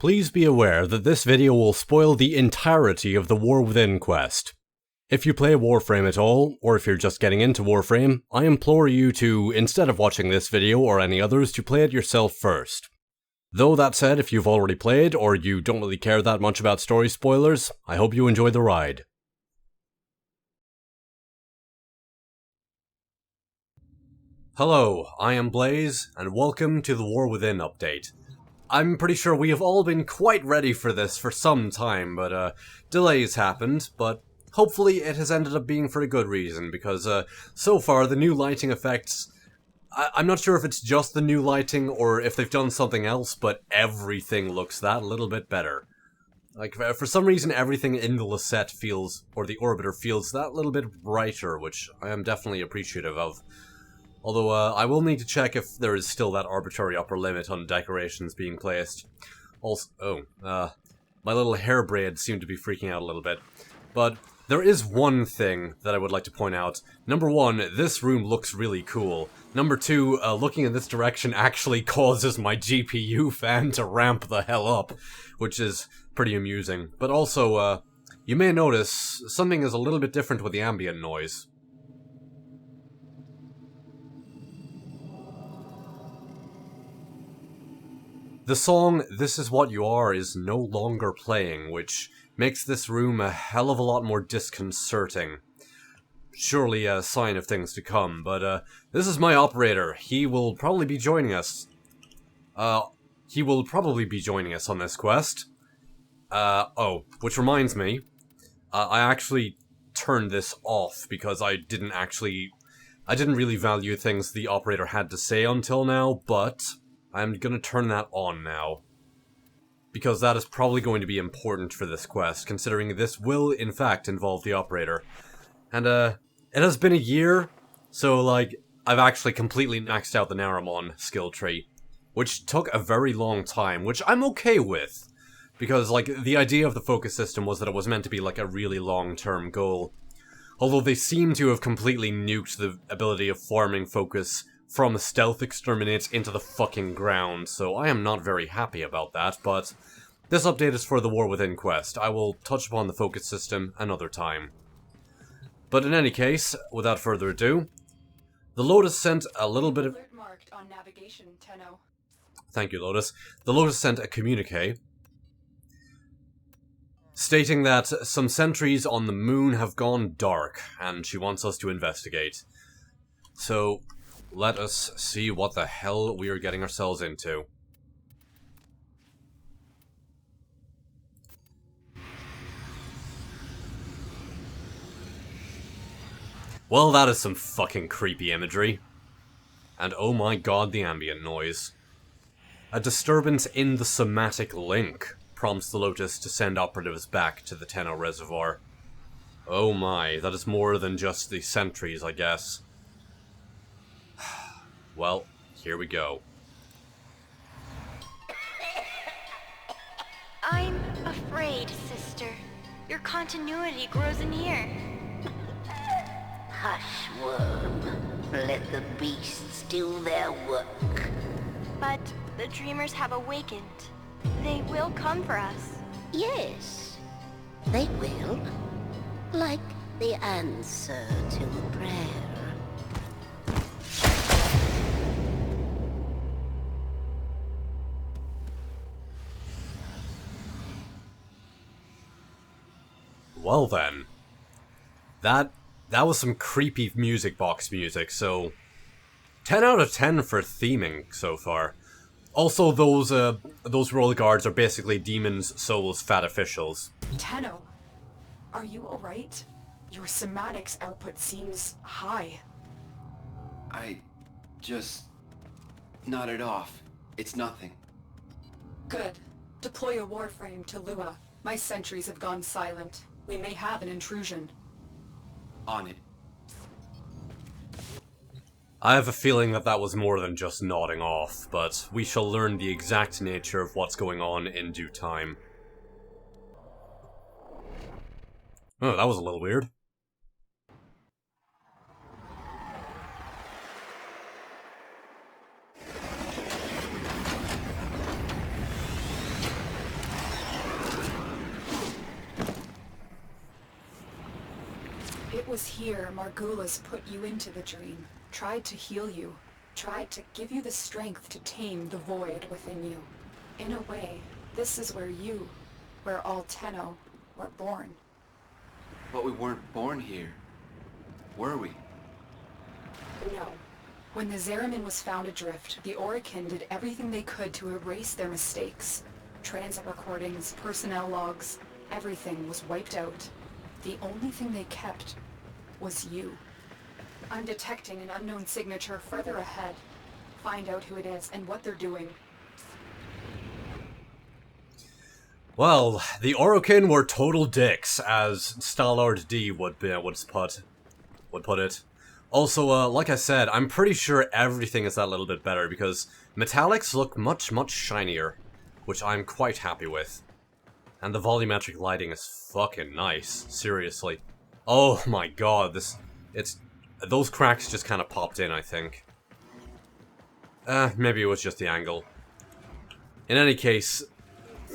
Please be aware that this video will spoil the entirety of the War Within quest. If you play Warframe at all, or if you're just getting into Warframe, I implore you to, instead of watching this video or any others, to play it yourself first. Though that said, if you've already played, or you don't really care that much about story spoilers, I hope you enjoy the ride. Hello, I am Blaze, and welcome to the War Within update. I'm pretty sure we have all been quite ready for this for some time, but delays happened, but hopefully it has ended up being for a good reason, because so far the new lighting effects, I'm not sure if it's just the new lighting or if they've done something else, but everything looks that little bit better. Like, for some reason everything in the Lisette feels, or the Orbiter feels that little bit brighter, which I am definitely appreciative of. Although, I will need to check if there is still that arbitrary upper limit on decorations being placed. Also, my little hair braids seem to be freaking out a little bit. But there is one thing that I would like to point out. Number one, this room looks really cool. Number two, looking in this direction actually causes my GPU fan to ramp the hell up, which is pretty amusing. But also, you may notice something is a little bit different with the ambient noise. The song This Is What You Are is no longer playing, which makes this room a hell of a lot more disconcerting. Surely a sign of things to come, but this is my operator. He will probably be joining us. On this quest. Oh, which reminds me, I actually turned this off because I didn't really value things the operator had to say until now, but I'm gonna turn that on now, because that is probably going to be important for this quest, considering this will, in fact, involve the operator. And, it has been a year, so, like, I've actually completely maxed out the Naramon skill tree, which took a very long time, which I'm okay with, because, like, the idea of the focus system was that it was meant to be, like, a really long-term goal. Although they seem to have completely nuked the ability of farming focus from stealth exterminate into the fucking ground, so I am not very happy about that, but this update is for the War Within quest. I will touch upon the focus system another time. But in any case, without further ado, the Lotus sent a little bit of... Alert marked on navigation, Tenno. Thank you, Lotus. The Lotus sent a communique stating that some sentries on the moon have gone dark, and she wants us to investigate. So let us see what the hell we are getting ourselves into. Well, that is some fucking creepy imagery. And oh my god, the ambient noise. A disturbance in the somatic link prompts the Lotus to send operatives back to the Tenno Reservoir. Oh my, that is more than just the sentries, I guess. Well, here we go. I'm afraid, sister. Your continuity grows in here. Hush, worm. Let the beasts do their work. But the dreamers have awakened. They will come for us. Yes, they will. Like the answer to a prayer. Well then, that was some creepy music box music, so 10 out of 10 for theming so far. Also, those roll guards are basically demons' souls fat officials. Tenno, are you alright? Your somatics output seems high. I just nodded off. It's nothing. Good. Deploy a Warframe to Lua. My sentries have gone silent. We may have an intrusion. On it. I have a feeling that was more than just nodding off, but we shall learn the exact nature of what's going on in due time. Oh, that was a little weird. was here Margulis put you into the dream, tried to heal you, tried to give you the strength to tame the void within you. In a way, this is where all Tenno were born. But we weren't born here. Were we? No. When the Zeramin was found adrift, the Orokin did everything they could to erase their mistakes. Transit recordings, personnel logs, everything was wiped out. The only thing they kept was you. I'm detecting an unknown signature further ahead. Find out who it is and what they're doing. Well, the Orokin were total dicks, as Stallard D would put it. Also, like I said, I'm pretty sure everything is that little bit better, because metallics look much, much shinier, which I'm quite happy with. And the volumetric lighting is fucking nice, seriously. Oh my god, those cracks just kind of popped in, I think. Maybe it was just the angle. In any case,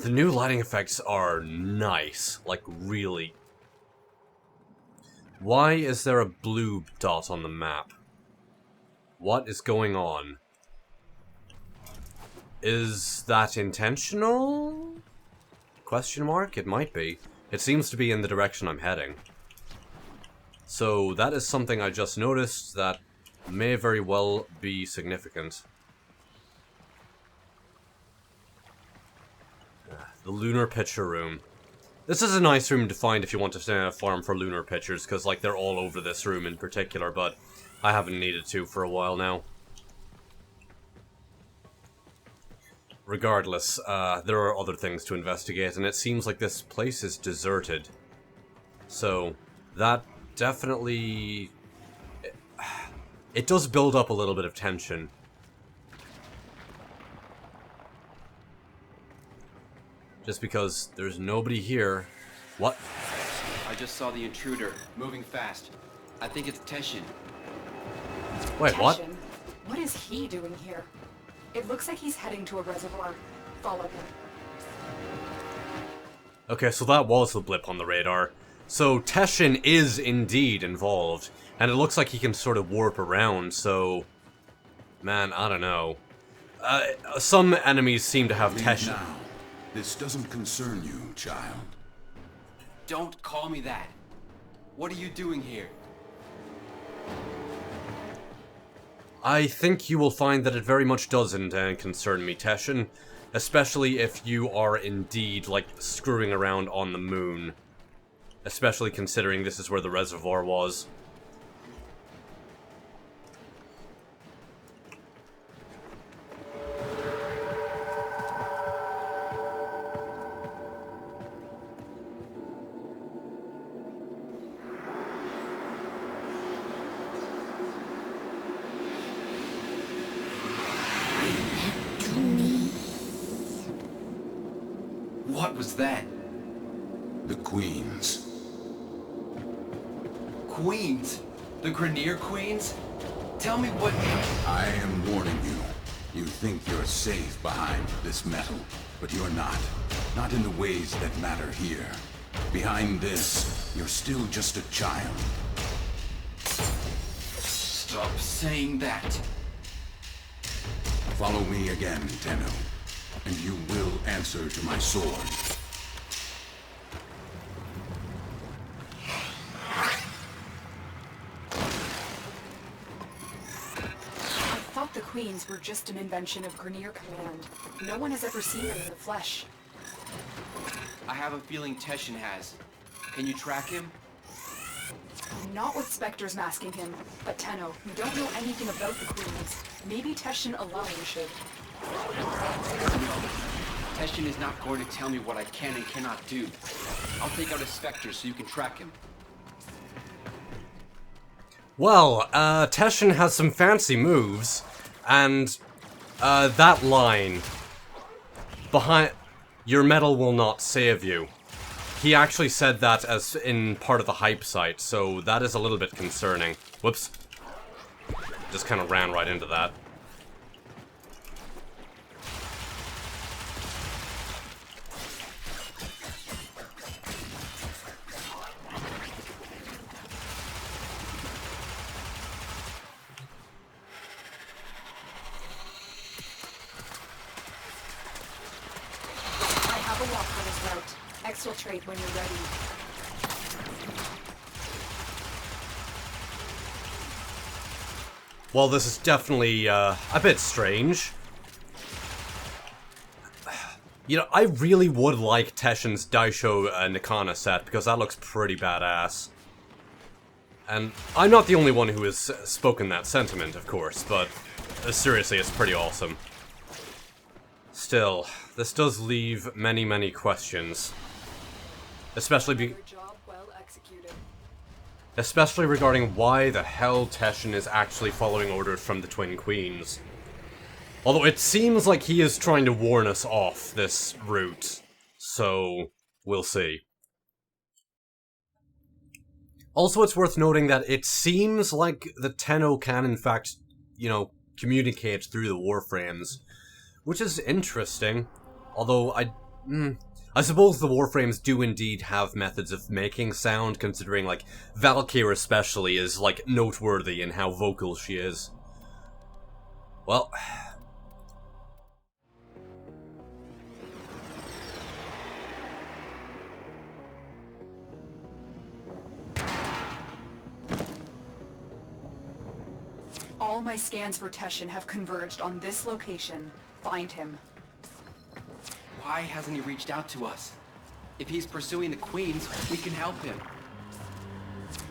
the new lighting effects are nice, like really. Why is there a blue dot on the map? What is going on? Is that intentional? Question mark? It might be. It seems to be in the direction I'm heading. So that is something I just noticed that may very well be significant. The lunar picture room. This is a nice room to find if you want to farm for lunar pictures, because like they're all over this room in particular, but I haven't needed to for a while now. Regardless, there are other things to investigate, and it seems like this place is deserted. So, that definitely... It does build up a little bit of tension. Just because there's nobody here. What? I just saw the intruder, moving fast. I think it's Teshin. Wait, Teshin? what? What is he doing here? It looks like he's heading to a reservoir. Follow him. Okay, so that was the blip on the radar. So Teshin is indeed involved, and it looks like he can sort of warp around, so... Man, I don't know. Some enemies seem to have Teshin. Now. This doesn't concern you, child. Don't call me that. What are you doing here? I think you will find that it very much doesn't concern me, Teshin. Especially if you are indeed, like, screwing around on the moon. Especially considering this is where the reservoir was. What was that? The Queens. Queens? The Grenier Queens? Tell me what... I am warning you. You think you're safe behind this metal, but you're not. Not in the ways that matter here. Behind this, you're still just a child. Stop saying that. Follow me again, Tenno, and you will answer to my sword. I thought the Queens were just an invention of Grenier Command. No one has ever seen them in the flesh. I have a feeling Teshin has. Can you track him? Not with Spectres masking him, but Tenno, you don't know anything about the Queens. Maybe Teshin alone should. Teshin is not going to tell me what I can and cannot do. I'll take out a Spectre so you can track him. Well, Teshin has some fancy moves, and that line, behind, your metal will not save you. He actually said that as in part of the hype site, so that is a little bit concerning. Whoops. Just kind of ran right into that. have a lock on his route. Exfiltrate when you're ready. Well, this is definitely a bit strange. You know, I really would like Teshin's Daisho Nikana set, because that looks pretty badass. And I'm not the only one who has spoken that sentiment, of course, but seriously, it's pretty awesome. Still, this does leave many, many questions. Especially regarding why the hell Teshin is actually following orders from the Twin Queens. Although it seems like he is trying to warn us off this route, so we'll see. Also, it's worth noting that it seems like the Tenno can, in fact, you know, communicate through the Warframes, which is interesting. Although, I suppose the Warframes do indeed have methods of making sound, considering, like, Valkyr especially is, like, noteworthy in how vocal she is. Well... All my scans for Teshin have converged on this location. Find him. Why hasn't he reached out to us? If he's pursuing the Queens, we can help him.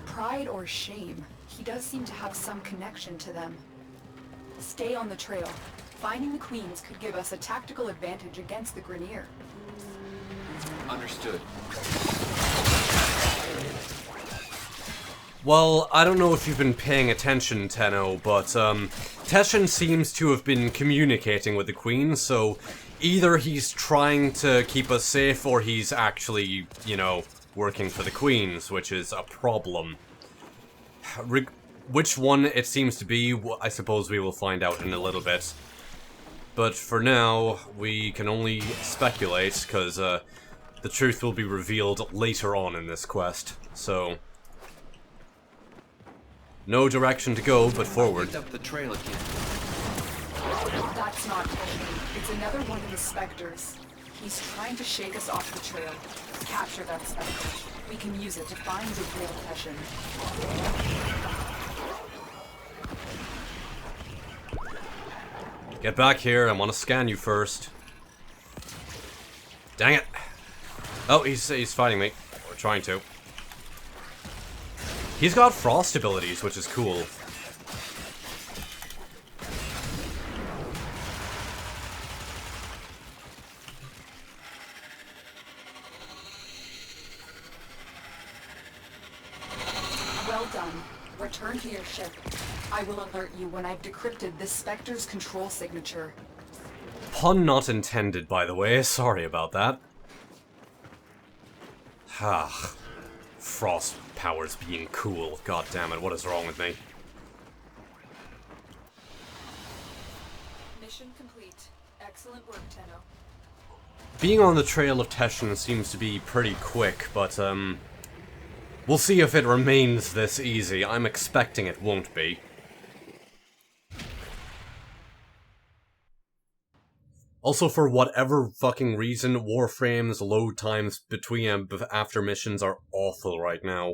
Pride or shame, he does seem to have some connection to them. Stay on the trail. Finding the Queens could give us a tactical advantage against the Grineer. Understood. Well, I don't know if you've been paying attention, Tenno, but, Teshin seems to have been communicating with the Queen, so either he's trying to keep us safe, or he's actually, you know, working for the Queens, which is a problem. Which one it seems to be, I suppose we will find out in a little bit. But for now, we can only speculate, because, the truth will be revealed later on in this quest, so... No direction to go, but forward. Up the trail again. That's not Teshin. It's another one of the Spectres. He's trying to shake us off the trail. Capture that Spectre. We can use it to find the real Teshin. Get back here, I want to scan you first. Dang it. Oh, he's fighting me. Or trying to. He's got frost abilities, which is cool. Well done. Return to your ship. I will alert you when I've decrypted this Spectre's control signature. Pun not intended, by the way. Sorry about that. Ah. Frost powers being cool. God damn it, what is wrong with me? Mission complete. Excellent work, Tenno. Being on the trail of Teshin seems to be pretty quick, but, we'll see if it remains this easy. I'm expecting it won't be. Also, for whatever fucking reason, Warframe's load times between and after missions are awful right now.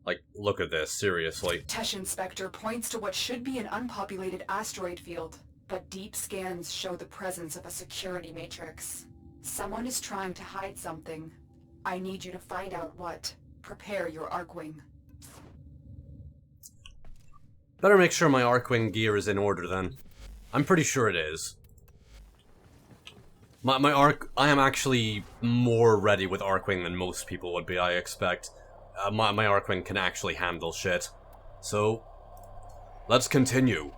Like, look at this, seriously. Teshin Spectre points to what should be an unpopulated asteroid field, but deep scans show the presence of a security matrix. Someone is trying to hide something. I need you to find out what. Prepare your Arcwing. Better make sure my Arcwing gear is in order then. I'm pretty sure it is. I am actually more ready with Arcwing than most people would be, I expect. My Arcwing can actually handle shit. So, let's continue.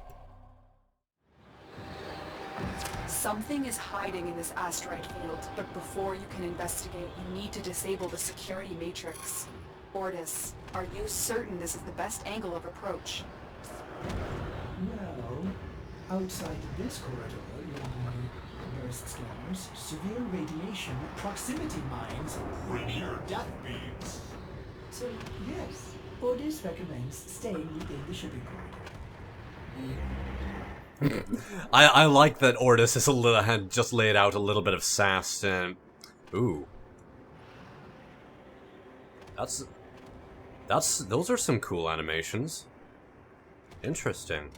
Something is hiding in this asteroid field, but before you can investigate, you need to disable the security matrix. Ordis, are you certain this is the best angle of approach? Well, outside this corridor, scanners, severe radiation, proximity mines, linear death beams. So, yes, Ordis recommends staying within the shipping corridor. I like that Ordis is had just laid out a little bit of sass, and Ooh. Those are some cool animations. Interesting.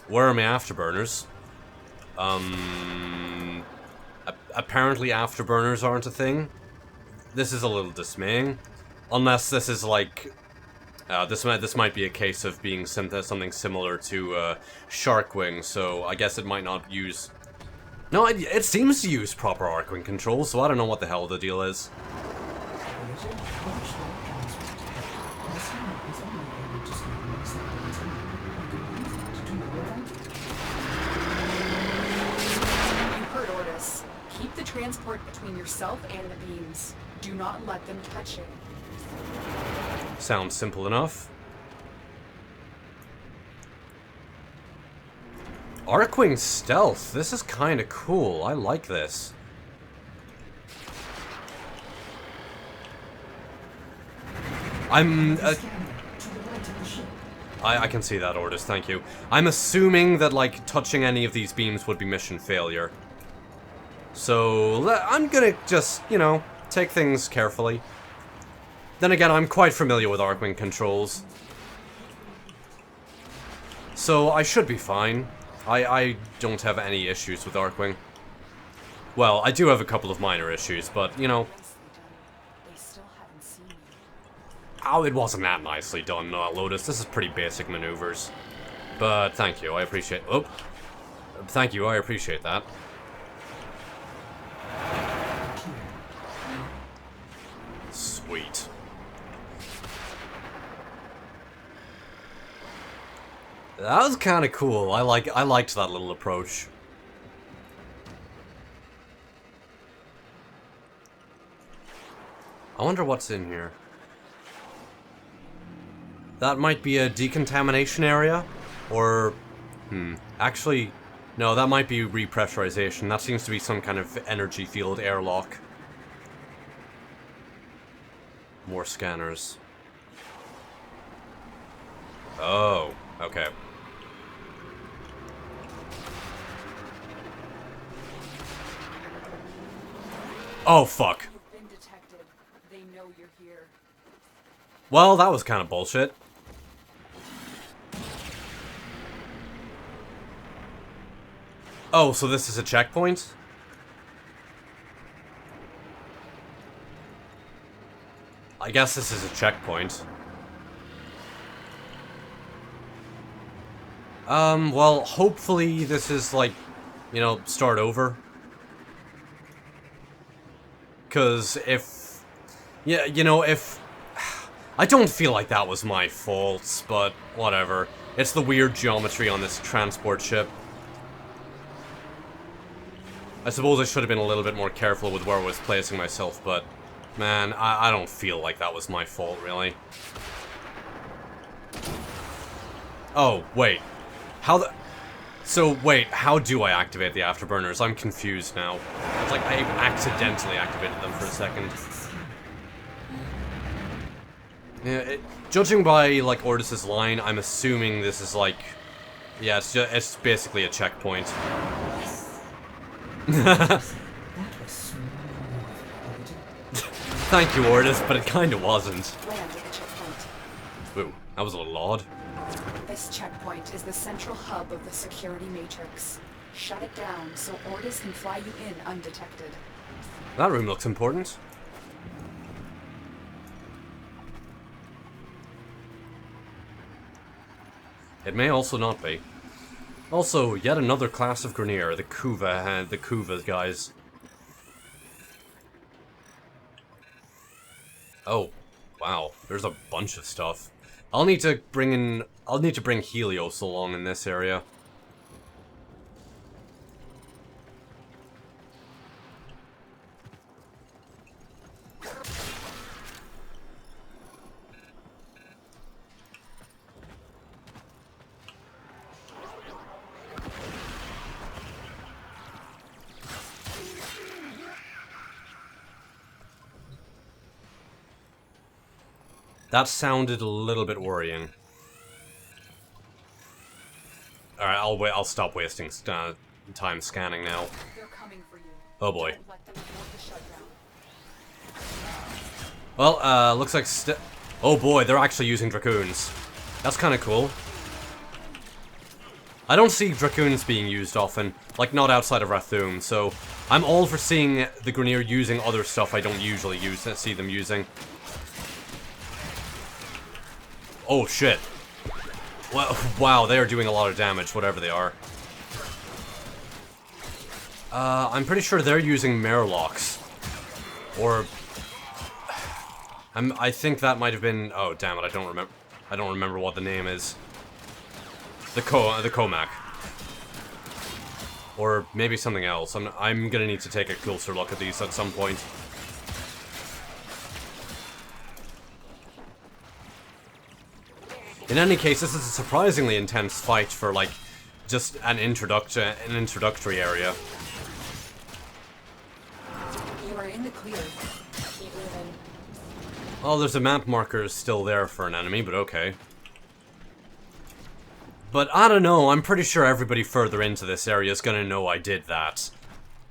Where are my afterburners? Apparently afterburners aren't a thing. This is a little dismaying. Unless this is like... this might be a case of being something similar to Sharkwing, so I guess it might not use... No, it seems to use proper Arcwing controls, so I don't know what the hell the deal is. You heard Ordis. Keep the transport between yourself and the beams. Do not let them touch it. Sounds simple enough. Arcwing stealth. This is kind of cool. I like this. I can see that, Ordis, thank you. I'm assuming that, like, touching any of these beams would be mission failure. So, I'm gonna just, you know, take things carefully. Then again, I'm quite familiar with Arcwing controls. So, I should be fine. I don't have any issues with Arcwing. Well, I do have a couple of minor issues, but, you know... They still haven't seen you. Oh, it wasn't that nicely done, Lotus. This is pretty basic maneuvers. But thank you, I appreciate... Oh. Thank you, I appreciate that. Sweet. That was kind of cool. I liked that little approach. I wonder what's in here. That might be a decontamination area, or actually, no, that might be repressurization. That seems to be some kind of energy field airlock. More scanners. Oh, okay. Oh, fuck. You've been detected. They know you're here. Well, that was kind of bullshit. Oh, so this is a checkpoint? I guess this is a checkpoint. Well, hopefully this is, like, you know, start over. 'Cause if... Yeah, you know, if... I don't feel like that was my fault, but whatever. It's the weird geometry on this transport ship. I suppose I should have been a little bit more careful with where I was placing myself, but... Man, I don't feel like that was my fault, really. Oh, wait. How the... So, wait, how do I activate the afterburners? I'm confused now. It's like I accidentally activated them for a second. Yeah, judging by, like, Ordis's line, I'm assuming this is, like... Yeah, it's basically a checkpoint. Thank you, Ordis, but it kinda wasn't. Land at the checkpoint. Ooh, that was a little odd. This checkpoint is the central hub of the security matrix. Shut it down so Ordis can fly you in undetected. That room looks important. It may also not be. Also, yet another class of Grenier, the Kuva guys. Oh, wow, there's a bunch of stuff. I'll need to bring Helios along in this area. That sounded a little bit worrying. Alright, I'll stop wasting time scanning now. They're coming for you. Oh boy. Don't let them abort the shutdown. Well, looks like oh boy, they're actually using Dracoons. That's kind of cool. I don't see Dracoons being used often, like not outside of Rathum, so I'm all for seeing the Grineer using other stuff I don't usually see them using. Oh shit. Well, wow, they are doing a lot of damage, whatever they are. I'm pretty sure they're using Merlocks. Or... I think that might have been... Oh, damn it, I don't remember what the name is. The Comac. Or maybe something else. I'm gonna need to take a closer look at these at some point. In any case, this is a surprisingly intense fight for, like, just an introductory area. You are in the clear. Keep moving. Oh, there's a map marker still there for an enemy, but okay. But I don't know, I'm pretty sure everybody further into this area is gonna know I did that.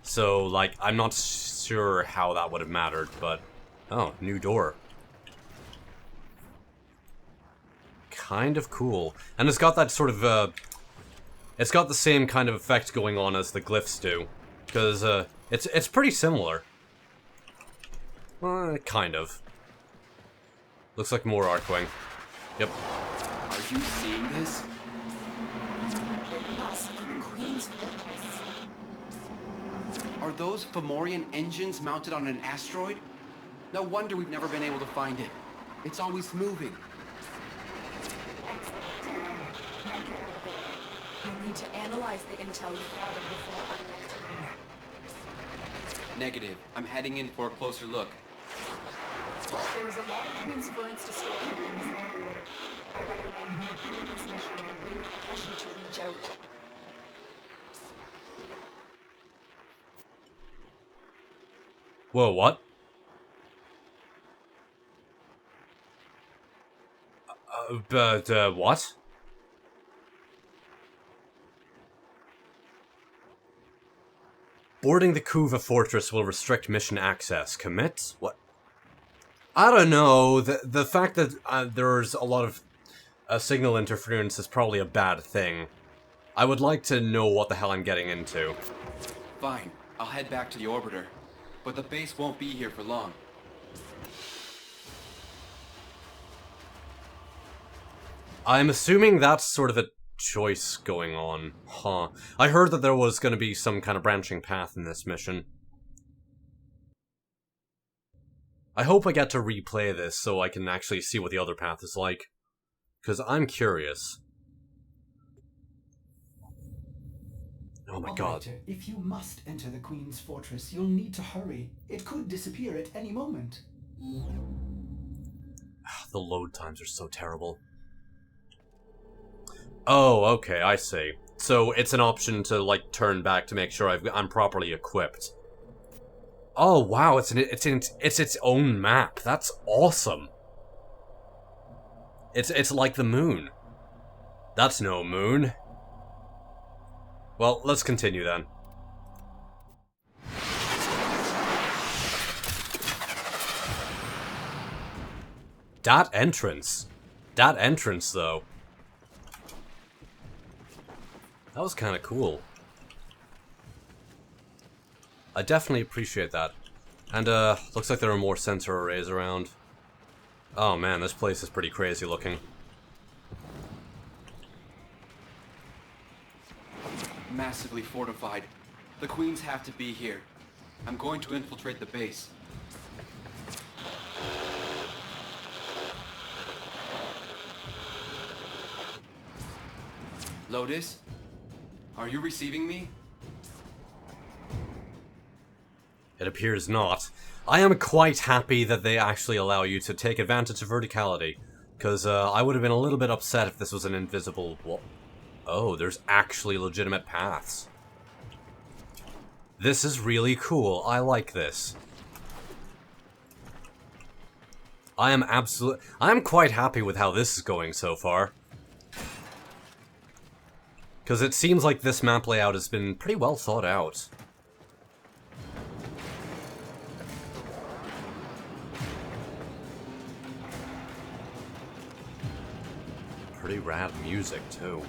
So, like, I'm not sure how that would have mattered, but... Oh, new door. Kind of cool. And it's got that sort of, it's got the same kind of effect going on as the glyphs do. Because, it's pretty similar. Kind of. Looks like more Archwing. Yep. Are you seeing this? Are those Fomorian engines mounted on an asteroid? No wonder we've never been able to find it. It's always moving. You need to analyze the intel you gathered before our next move. Negative. I'm heading in for a closer look. There is a lot of transference to store things in order. I recommend you do this mission and bring pressure to reach out. Whoa, what? What? Boarding the Kuva fortress will restrict mission access. Commit? What? I don't know. The fact that there's a lot of signal interference is probably a bad thing. I would like to know what the hell I'm getting into. Fine. I'll head back to the orbiter. But the base won't be here for long. I'm assuming that's sort of a choice going on. Huh. I heard that there was going to be some kind of branching path in this mission. I hope I get to replay this so I can actually see what the other path is like. Because I'm curious. Oh my god. Operator, if you must enter the Queen's fortress, you'll need to hurry. It could disappear at any moment. The load times are so terrible. Oh, okay, I see. So it's an option to, like, turn back to make sure I'm properly equipped. Oh, wow, it's its own map. That's awesome. It's like the moon. That's no moon. Well, let's continue then. That entrance. That entrance, though. That was kind of cool. I definitely appreciate that. And, looks like there are more sensor arrays around. Oh man, this place is pretty crazy looking. Massively fortified. The Queens have to be here. I'm going to infiltrate the base. Lotus? Are you receiving me? It appears not. I am quite happy that they actually allow you to take advantage of verticality. Because, I would have been a little bit upset if this was an invisible wall. Oh, there's actually legitimate paths. This is really cool. I like this. I'm quite happy with how this is going so far. Because it seems like this map layout has been pretty well thought out. Pretty rad music, too.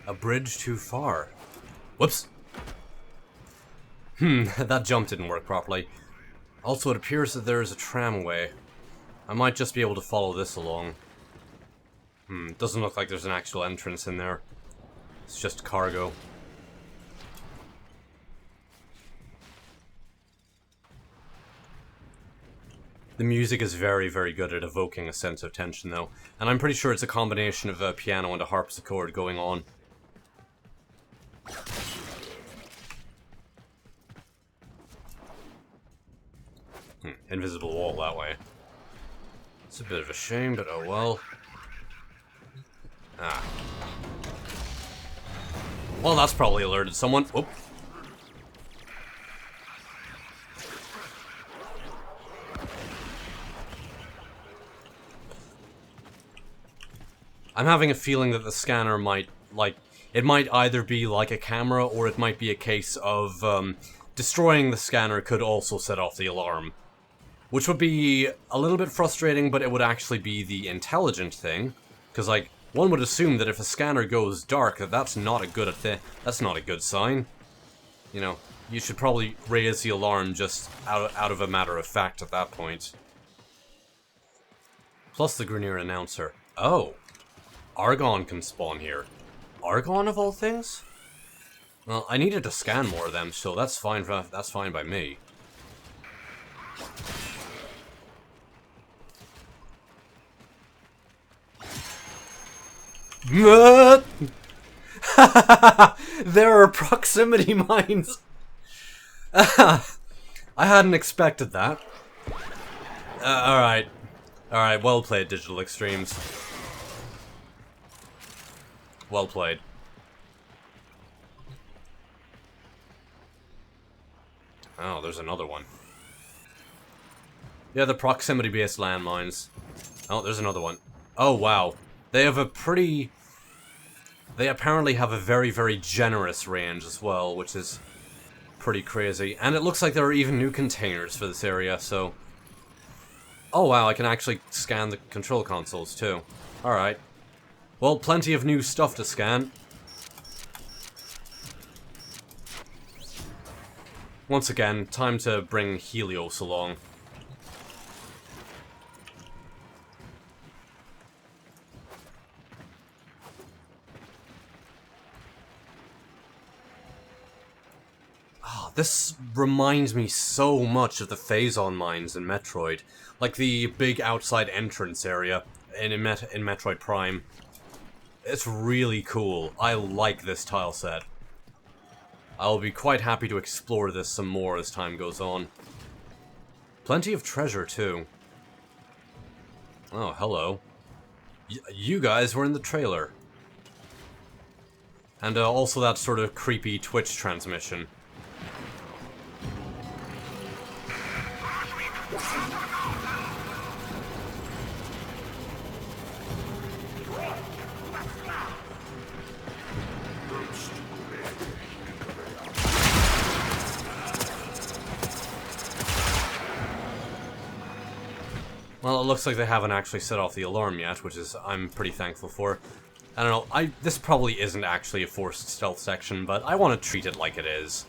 A bridge too far. Whoops. That jump didn't work properly. Also, it appears that there is a tramway. I might just be able to follow this along. Doesn't look like there's an actual entrance in there. It's just cargo. The music is very, very good at evoking a sense of tension, though. And I'm pretty sure it's a combination of a piano and a harpsichord going on. Invisible wall that way. It's a bit of a shame, but oh well. Ah. Well, that's probably alerted someone. Whoop. I'm having a feeling that the scanner might, it might either be like a camera, or it might be a case of, destroying the scanner could also set off the alarm. Which would be a little bit frustrating, but it would actually be the intelligent thing. Because, like, one would assume that if a scanner goes dark, that's not a good that's not a good sign. You know, you should probably raise the alarm just out of a matter of fact at that point. Plus the Grineer announcer. Oh. Argon can spawn here. Argon of all things? Well, I needed to scan more of them, so that's fine by me. There are proximity mines! I hadn't expected that. Alright. Alright, well played, Digital Extremes. Well played. Oh, there's another one. Yeah, the proximity-based landmines. Oh, there's another one. Oh, wow. They have a pretty... They apparently have a very, very generous range as well, which is pretty crazy. And it looks like there are even new containers for this area, so... Oh, wow, I can actually scan the control consoles, too. Alright. Well, plenty of new stuff to scan. Once again, time to bring Helios along. Oh, this reminds me so much of the Phazon mines in Metroid. Like the big outside entrance area in Metroid Prime. It's really cool. I like this tile set. I'll be quite happy to explore this some more as time goes on. Plenty of treasure, too. Oh, hello. You guys were in the trailer. And also that sort of creepy Twitch transmission. Well, it looks like they haven't actually set off the alarm yet, which is I'm pretty thankful for. I don't know, this probably isn't actually a forced stealth section, but I want to treat it like it is.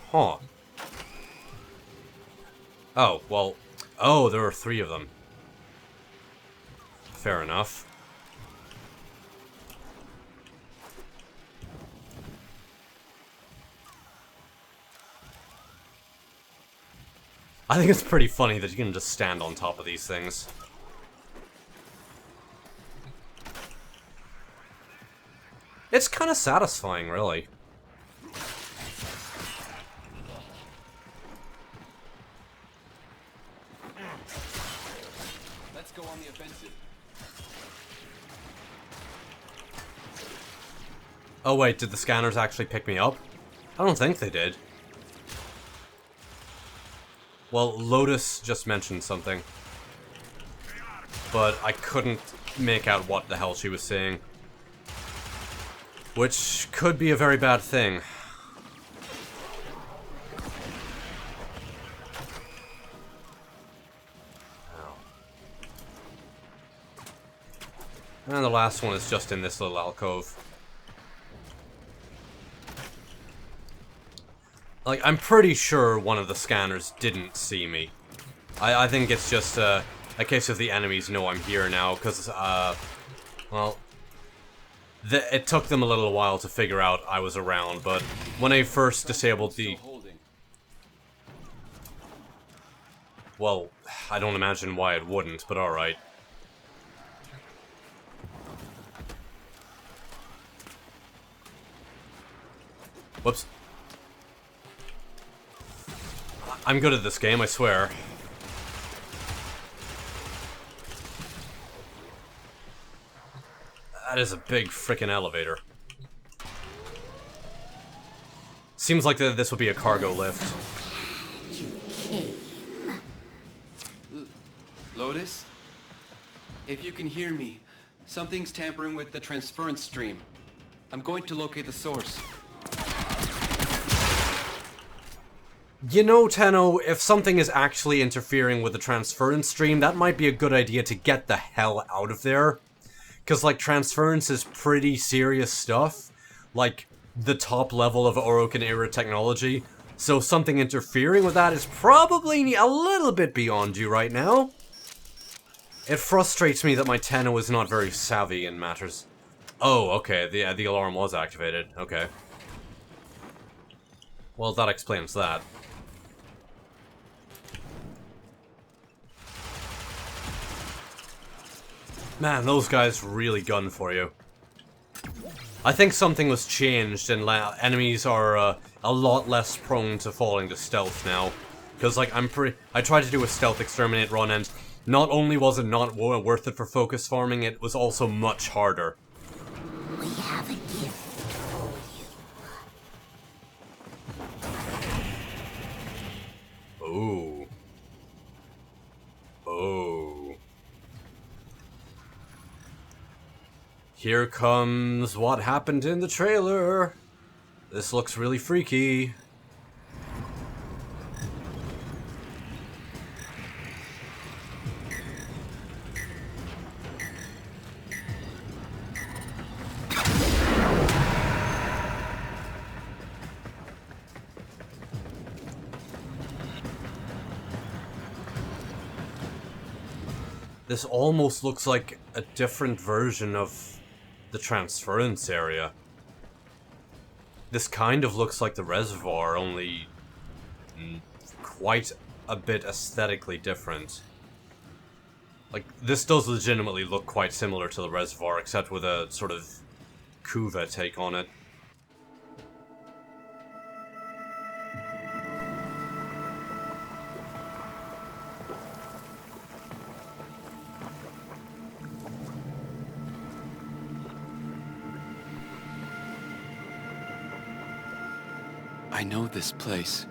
Huh. Oh, well... Oh, there are 3 of them. Fair enough. I think it's pretty funny that you can just stand on top of these things. It's kind of satisfying, really. Let's go on the offensive. Oh wait, did the scanners actually pick me up? I don't think they did. Well, Lotus just mentioned something. But I couldn't make out what the hell she was saying. Which could be a very bad thing. And the last one is just in this little alcove. Like, I'm pretty sure one of the scanners didn't see me. I think it's just a case of the enemies know I'm here now, because, well... it took them a little while to figure out I was around, but when I first disabled the... Well, I don't imagine why it wouldn't, but alright. Whoops. I'm good at this game, I swear. That is a big frickin' elevator. Seems like this would be a cargo lift. Lotus? If you can hear me, something's tampering with the transference stream. I'm going to locate the source. You know, Tenno, if something is actually interfering with the transference stream, that might be a good idea to get the hell out of there. Because, like, transference is pretty serious stuff. Like, the top level of Orokin era technology. So something interfering with that is probably a little bit beyond you right now. It frustrates me that my Tenno is not very savvy in matters. Oh, okay, the alarm was activated. Okay. Well, that explains that. Man, those guys really gun for you. I think something was changed and enemies are a lot less prone to falling to stealth now. Because, like, I tried to do a stealth exterminate run and not only was it not worth it for focus farming, it was also much harder. We have a gift for you. Ooh. Oh. Here comes what happened in the trailer. This looks really freaky. This almost looks like a different version of the transference area. This kind of looks like the reservoir, only quite a bit aesthetically different. Like, this does legitimately look quite similar to the reservoir, except with a sort of Kuva take on it. I know this place.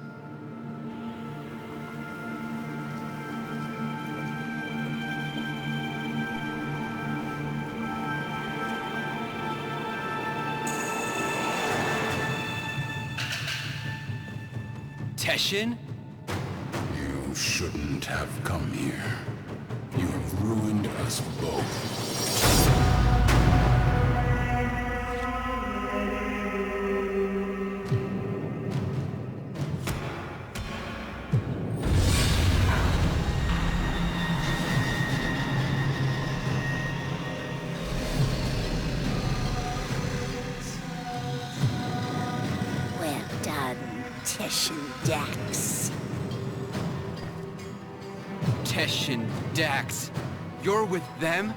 Teshin? You shouldn't have come here. You have ruined us both. Well done, Tesh and Dax. Tesh and Dax. You're with them?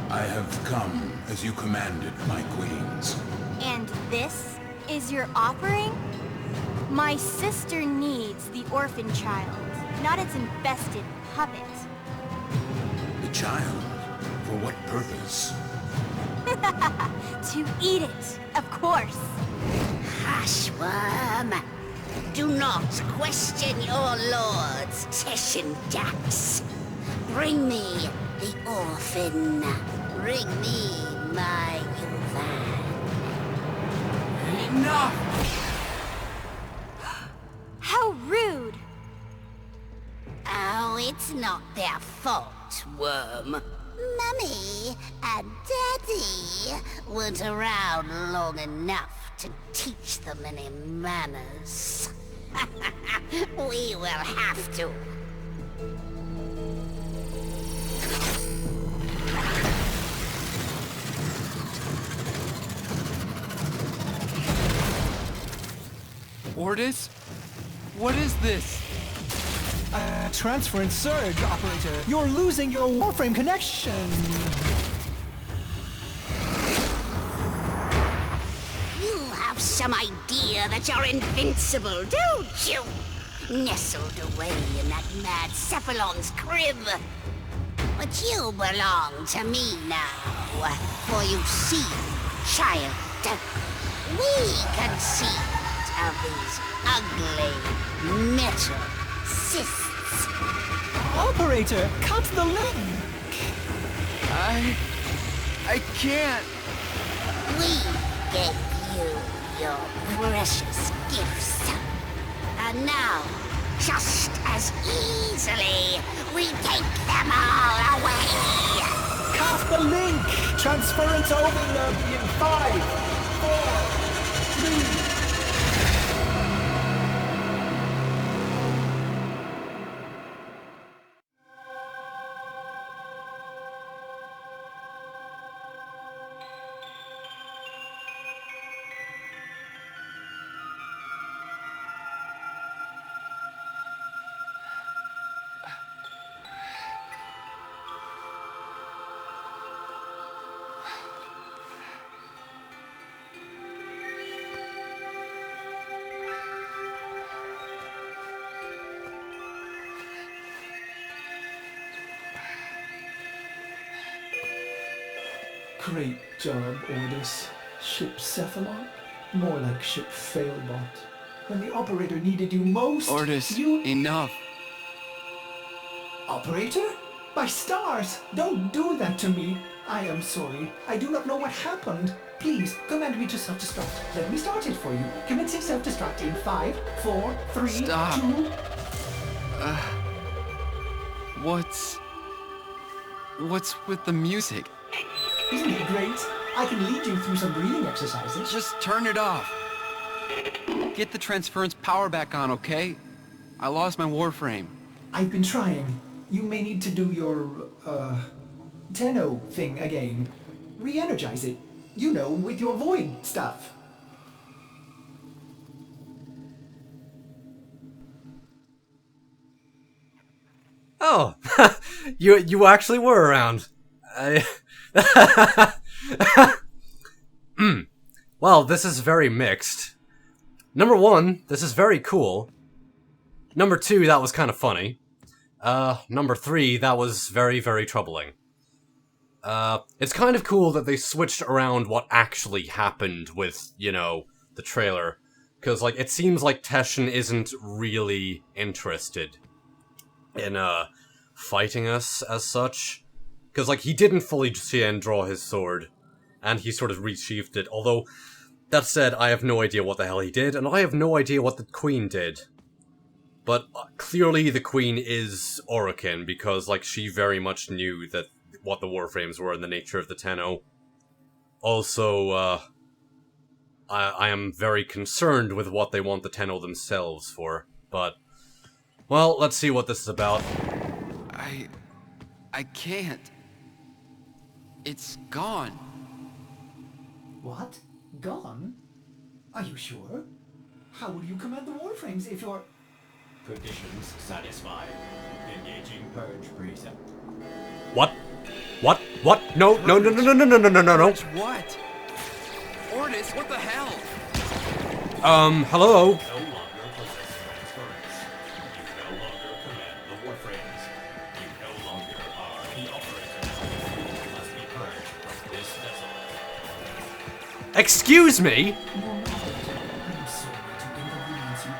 I have come as you commanded, my queens. And this is your offering? My sister needs the orphan child, not its infested puppet. The child? For what purpose? To eat it, of course. Hush, worm. Do not question your lords, Tesh and Dax. Bring me the orphan. Bring me my Yuvan. Enough! How rude! Oh, it's not their fault, worm. Mummy and Daddy weren't around long enough to teach them any manners. We will have to. Ordis? What is this? Transference surge, operator. You're losing your Warframe connection. You have some idea that you're invincible, don't you? Nestled away in that mad Cephalon's crib. But you belong to me now. For you see, child, we conceived of these ugly metal cysts. Operator, cut the link. I can't. We gave you your precious gifts. And now, just as easily, we take them all away. Cut the link. Transference overload in 5, 4, 3. Great job, Ordis. Ship Cephalon? More like ship Failbot. When the operator needed you most, Ordis, you... enough. Operator? My stars! Don't do that to me! I am sorry. I do not know what happened. Please, command me to self-destruct. Let me start it for you. Commencing self-destruct in 5, 4, 3, Stop. 2... What's with the music? Isn't it great? I can lead you through some breathing exercises. Just turn it off. Get the transference power back on, okay? I lost my Warframe. I've been trying. You may need to do your, Tenno thing again. Re-energize it. You know, with your void stuff. Oh, you actually were around. Well, this is very mixed. Number 1, this is very cool. Number 2, that was kind of funny. Number 3, that was very, very troubling. It's kind of cool that they switched around what actually happened with, you know, the trailer. Because, like, it seems like Teshin isn't really interested in, fighting us as such. Because, like, he didn't fully see and draw his sword, and he sort of resheathed it. Although, that said, I have no idea what the hell he did, and I have no idea what the Queen did. But clearly the Queen is Orokin, because, like, she very much knew that what the Warframes were and the nature of the Tenno. Also, I am very concerned with what they want the Tenno themselves for, but... Well, let's see what this is about. I can't. It's gone. What? Gone? Are you sure? How will you command the Warframes if you're... Conditions satisfied. Engaging purge preset. What? What? What? No, no, no, no, no, no, no, no, no, no, no. Purge what? Ordis, what the hell? Hello? No longer possess transference. You no longer command the Warframes. You no longer are the operator. You must be purged from this vessel. Excuse me? I'm sorry to inconvenience you,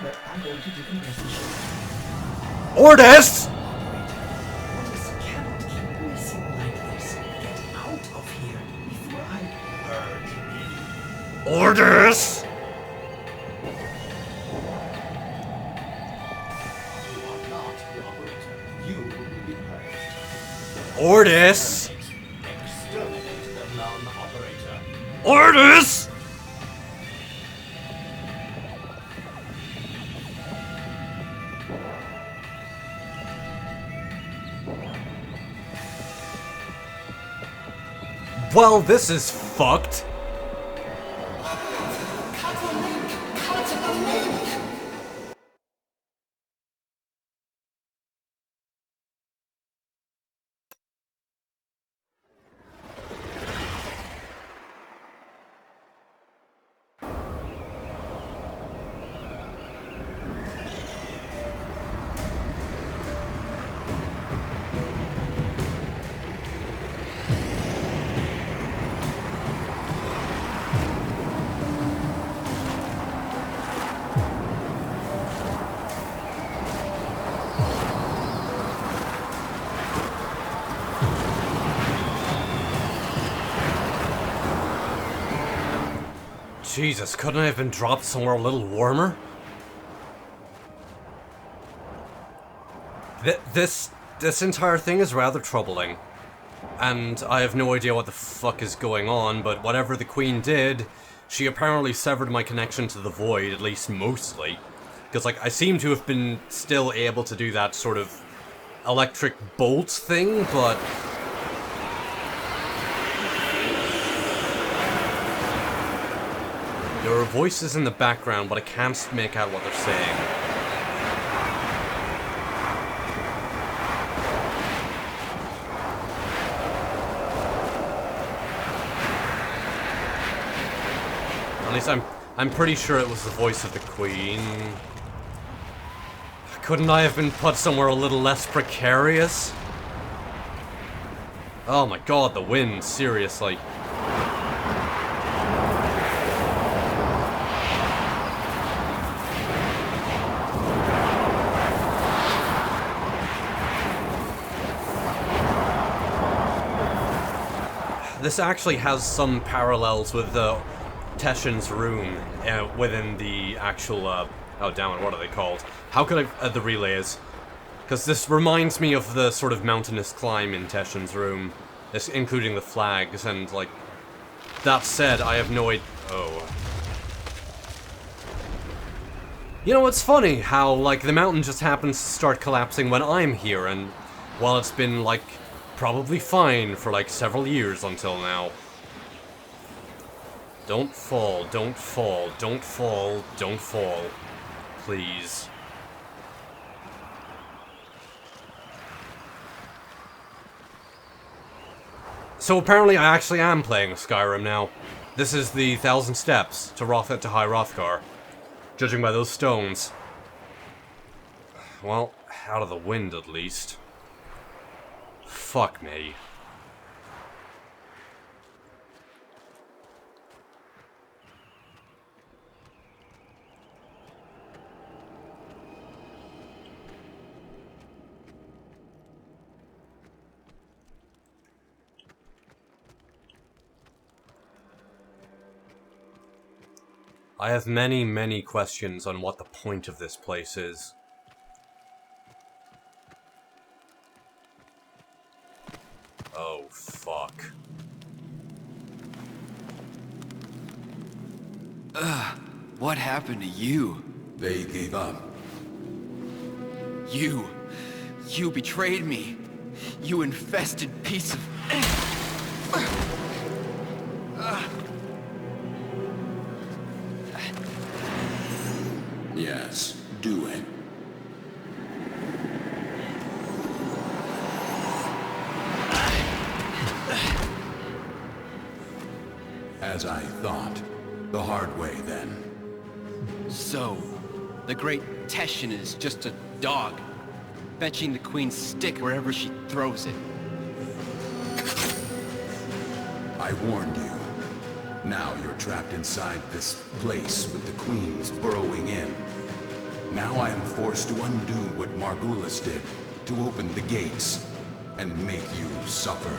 but I'm going to decompress the ship. Ordis! Ordis cannot keep messing like this. Get out of here before I purge you. Ordis! You are not the operator. You will be purged. Ordis! Exterminate the non-operator. Ordis! Well, this is fucked. Jesus, couldn't I have been dropped somewhere a little warmer? This entire thing is rather troubling. And I have no idea what the fuck is going on, but whatever the Queen did, she apparently severed my connection to the Void, at least mostly. Because, like, I seem to have been still able to do that sort of electric bolt thing, but... There are voices in the background, but I can't make out what they're saying. At least I'm pretty sure it was the voice of the Queen. Couldn't I have been put somewhere a little less precarious? Oh my god, the wind, seriously. This actually has some parallels with Teshin's room within the actual, oh damn it, what are they called? How could I, the relays. Because this reminds me of the sort of mountainous climb in Teshin's room, including the flags, and like, that said, I have no idea, oh. You know, it's funny how, like, the mountain just happens to start collapsing when I'm here, and while it's been, like, probably fine for like several years until now. Don't fall, don't fall, don't fall, don't fall. Please. So apparently I actually am playing Skyrim now. This is the 1,000 Steps to High Hrothgar. Judging by those stones. Well, out of the wind at least. Fuck me. I have many, many questions on what the point of this place is. Oh, fuck. What happened to you? They gave up. You betrayed me. You infested piece of... Yes, do it. As I thought. The hard way, then. So, the great Teshin is just a dog, fetching the Queen's stick wherever she throws it. I warned you. Now you're trapped inside this place with the Queens burrowing in. Now I am forced to undo what Margulis did, to open the gates, and make you suffer.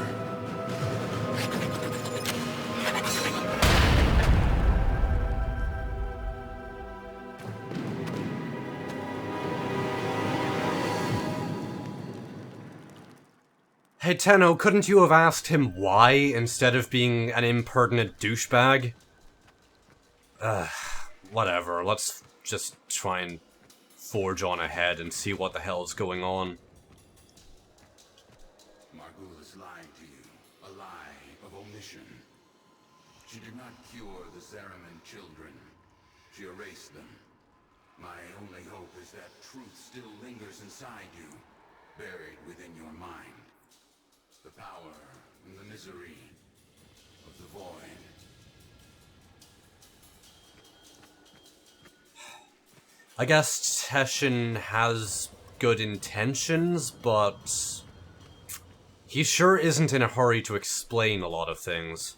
Hey Tenno, couldn't you have asked him why instead of being an impertinent douchebag? Whatever, let's just try and forge on ahead and see what the hell's going on. Margulis lied to you, a lie of omission. She did not cure the Zariman children. She erased them. My only hope is that truth still lingers inside you, buried within your mind. The power and the misery of the void. I guess Teshin has good intentions, but he sure isn't in a hurry to explain a lot of things.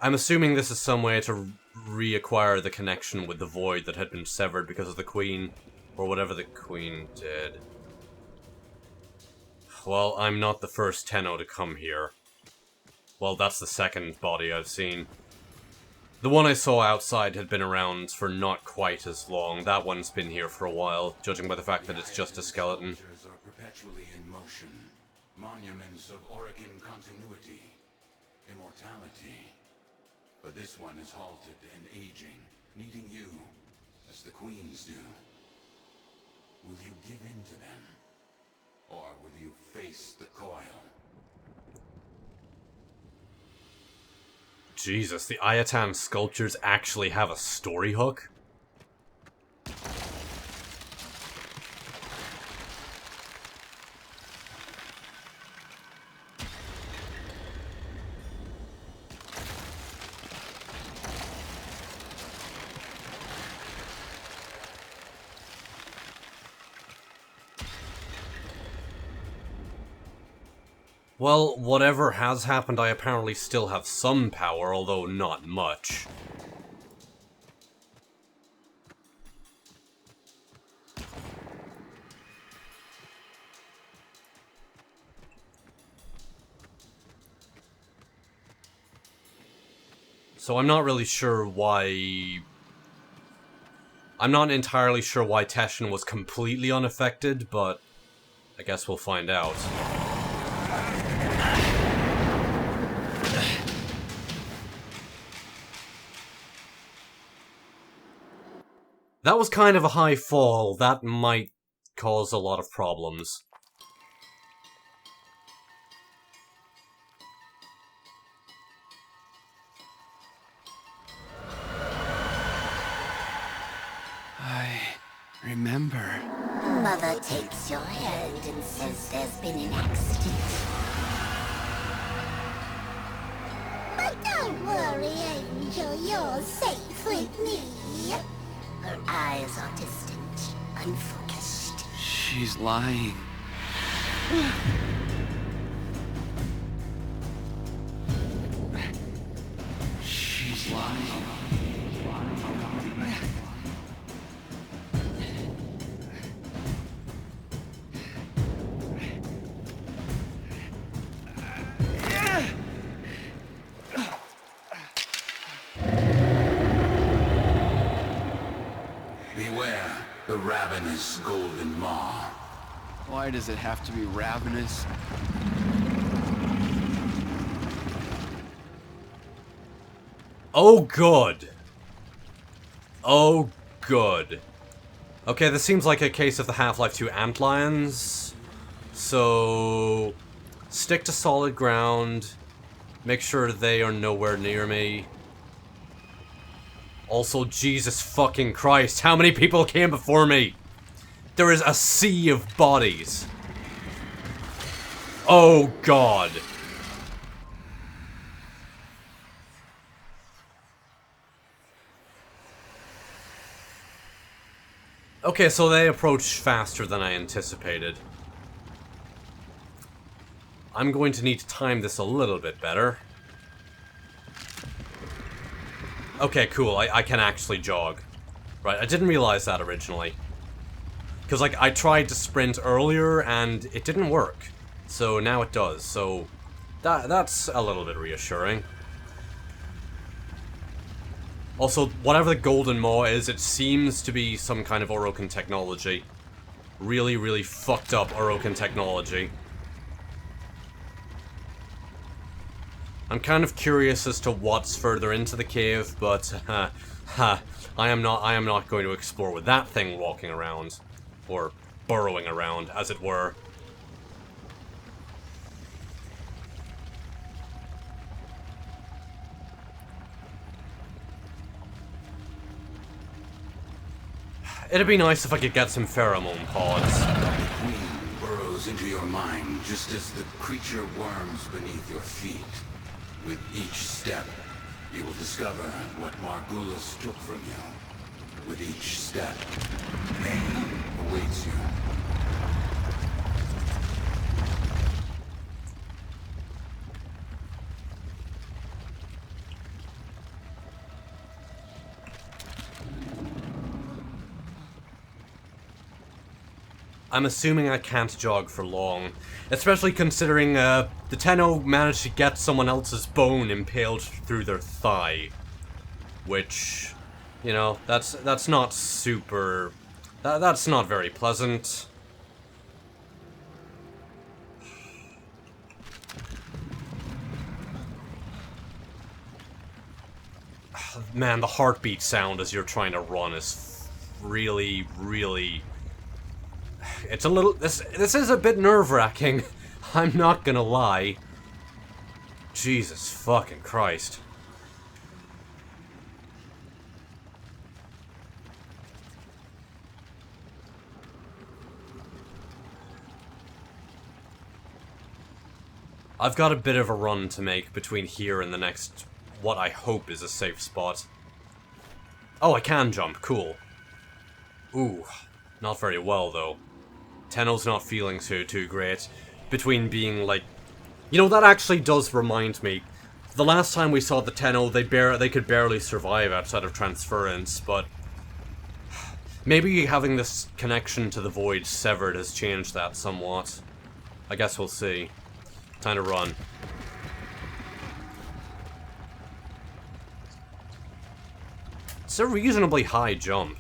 I'm assuming this is some way to reacquire the connection with the void that had been severed because of the Queen, or whatever the Queen did. Well, I'm not the first Tenno to come here. Well, that's the second body I've seen. The one I saw outside had been around for not quite as long. That one's been here for a while, judging by the fact that it's just a skeleton. Are perpetually in motion. Monuments of Orican continuity. Immortality. But this one is halted and aging, needing you, as the Queens do. Will you give in to them? Or will you face the coil? Jesus, the Ayatan sculptures actually have a story hook? Well, whatever has happened, I apparently still have some power, although not much. So I'm not really sure why... I'm not entirely sure why Teshin was completely unaffected, but I guess we'll find out. That was kind of a high fall. That might cause a lot of problems. I remember. Mother takes your hand and says there's been an accident. But don't worry, Angel, you're safe with me. Her eyes are distant, unfocused. She's lying. She's lying. Beware the ravenous golden maw. Why does it have to be ravenous? Oh, good. Oh, good. Okay, this seems like a case of the Half-Life 2 antlions. So, stick to solid ground. Make sure they are nowhere near me. Also, Jesus fucking Christ, how many people came before me? There is a sea of bodies. Oh, God. Okay, so they approach faster than I anticipated. I'm going to need to time this a little bit better. Okay, cool, I can actually jog. Right, I didn't realize that originally. Because, like, I tried to sprint earlier and it didn't work. So now it does, so that's a little bit reassuring. Also, whatever the golden maw is, it seems to be some kind of Orokin technology. Really, really fucked up Orokin technology. I'm kind of curious as to what's further into the cave, but I am not going to explore with that thing walking around, or burrowing around, as it were. It'd be nice if I could get some pheromone pods. The queen burrows into your mind just as the creature worms beneath your feet. With each step, you will discover what Margulis took from you. With each step, pain awaits you. I'm assuming I can't jog for long, especially considering the Tenno managed to get someone else's bone impaled through their thigh, which, you know, that's not super, that's not very pleasant. Man, the heartbeat sound as you're trying to run is really, really... It's a little... This is a bit nerve-wracking. I'm not gonna lie. Jesus fucking Christ. I've got a bit of a run to make between here and the next, what I hope is a safe spot. Oh, I can jump. Cool. Ooh. Not very well, though. Tenno's not feeling too great. Between being, like... You know, that actually does remind me. The last time we saw the Tenno, they could barely survive outside of transference, but... Maybe having this connection to the Void severed has changed that somewhat. I guess we'll see. Time to run. It's a reasonably high jump.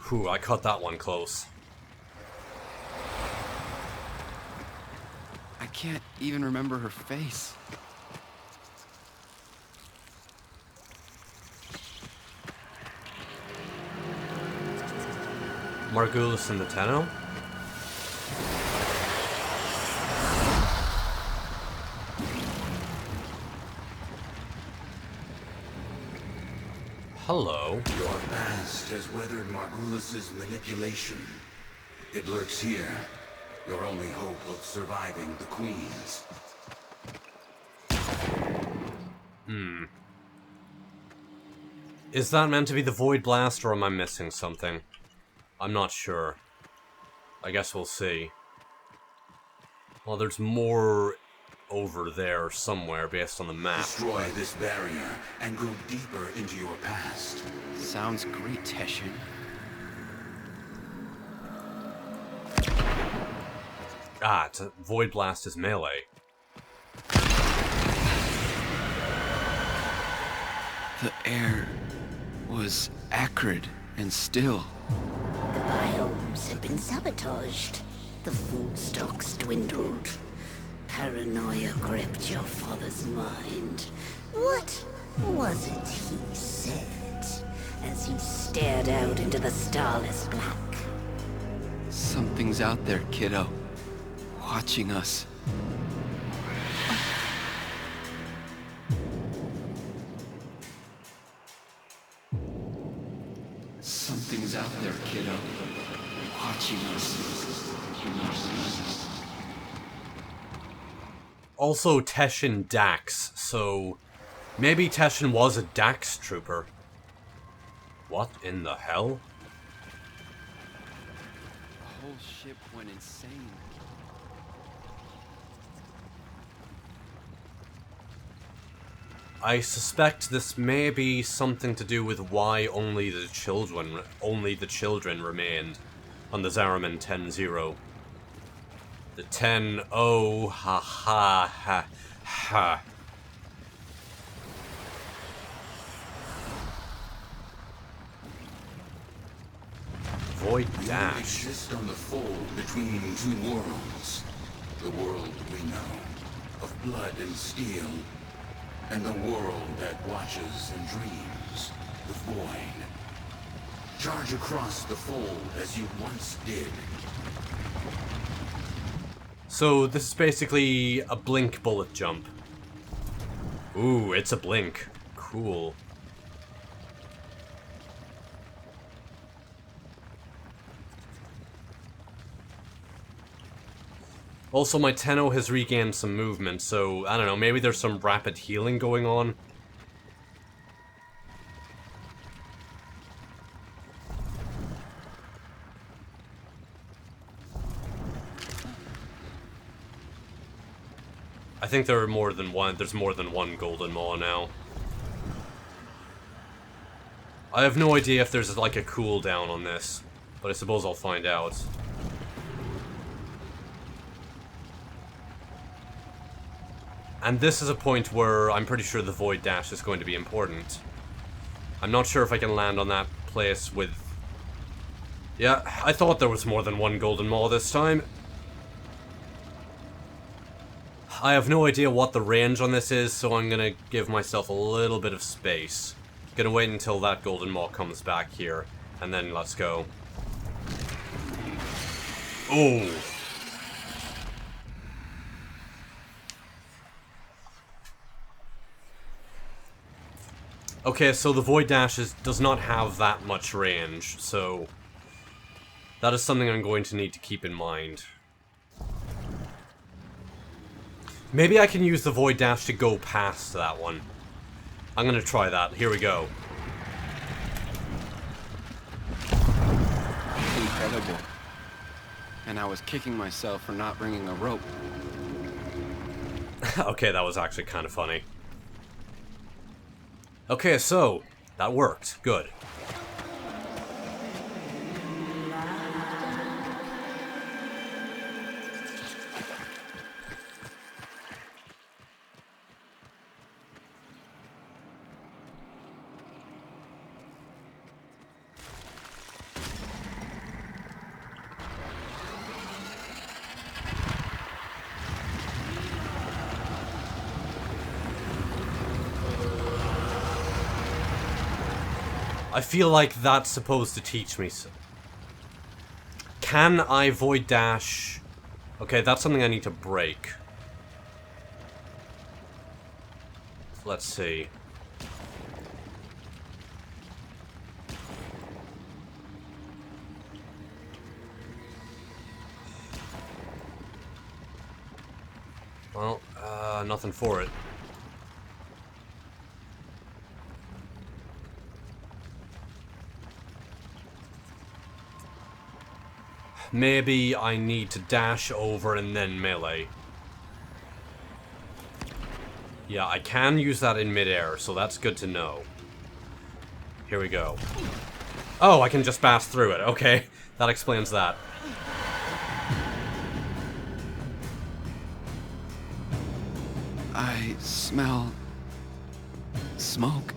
Whew, I cut that one close. I can't even remember her face. Margulis and the Tenno? Hello. Your past has weathered Margulis' manipulation. It lurks here. Your only hope of surviving the Queens. Is that meant to be the Void Blast, or am I missing something? I'm not sure. I guess we'll see. Well, there's more over there somewhere based on the map. Destroy this barrier and go deeper into your past. Sounds great, Teshin. Ah, Void Blast is melee. The air was acrid and still. The biomes have been sabotaged. The food stocks dwindled. Paranoia gripped your father's mind. What was it he said as he stared out into the starless black? Something's out there, kiddo. Watching us. Something's out there, kiddo. Watching us. Also, Teshin Dax, so maybe Teshin was a Dax trooper. What in the hell? The whole ship went insane. I suspect this may be something to do with why only the children remained on the Zariman 10-0. The 10-0, ha ha ha ha. Void You Dash. exist on the fold between two worlds. The world we know, of blood and steel, and the world that watches and dreams, the void. Charge across the fold as you once did. So this is basically a blink bullet jump. Ooh, it's a blink. Cool. Also, my Tenno has regained some movement, so, I don't know, maybe there's some rapid healing going on. I think there are more than one, there's more than one Golden Maw now. I have no idea if there's like a cooldown on this, but I suppose I'll find out. And this is a point where I'm pretty sure the Void Dash is going to be important. I'm not sure if I can land on that place with... Yeah, I thought there was more than one Golden Maw this time. I have no idea what the range on this is, so I'm gonna give myself a little bit of space. Gonna wait until that Golden Maw comes back here, and then let's go. Oh! Okay, so the Void Dash does not have that much range, so... that is something I'm going to need to keep in mind. Maybe I can use the Void Dash to go past that one. I'm gonna try that. Here we go. Incredible. And I was kicking myself for not bringing a rope. Okay, that was actually kind of funny. Okay, so, that worked. Good. I feel like that's supposed to teach me so. Can I Void Dash? Okay, that's something I need to break. Let's see. Well, nothing for it. Maybe I need to dash over and then melee. Yeah, I can use that in midair, so that's good to know. Here we go. Oh, I can just pass through it. Okay, that explains that. I smell... smoke.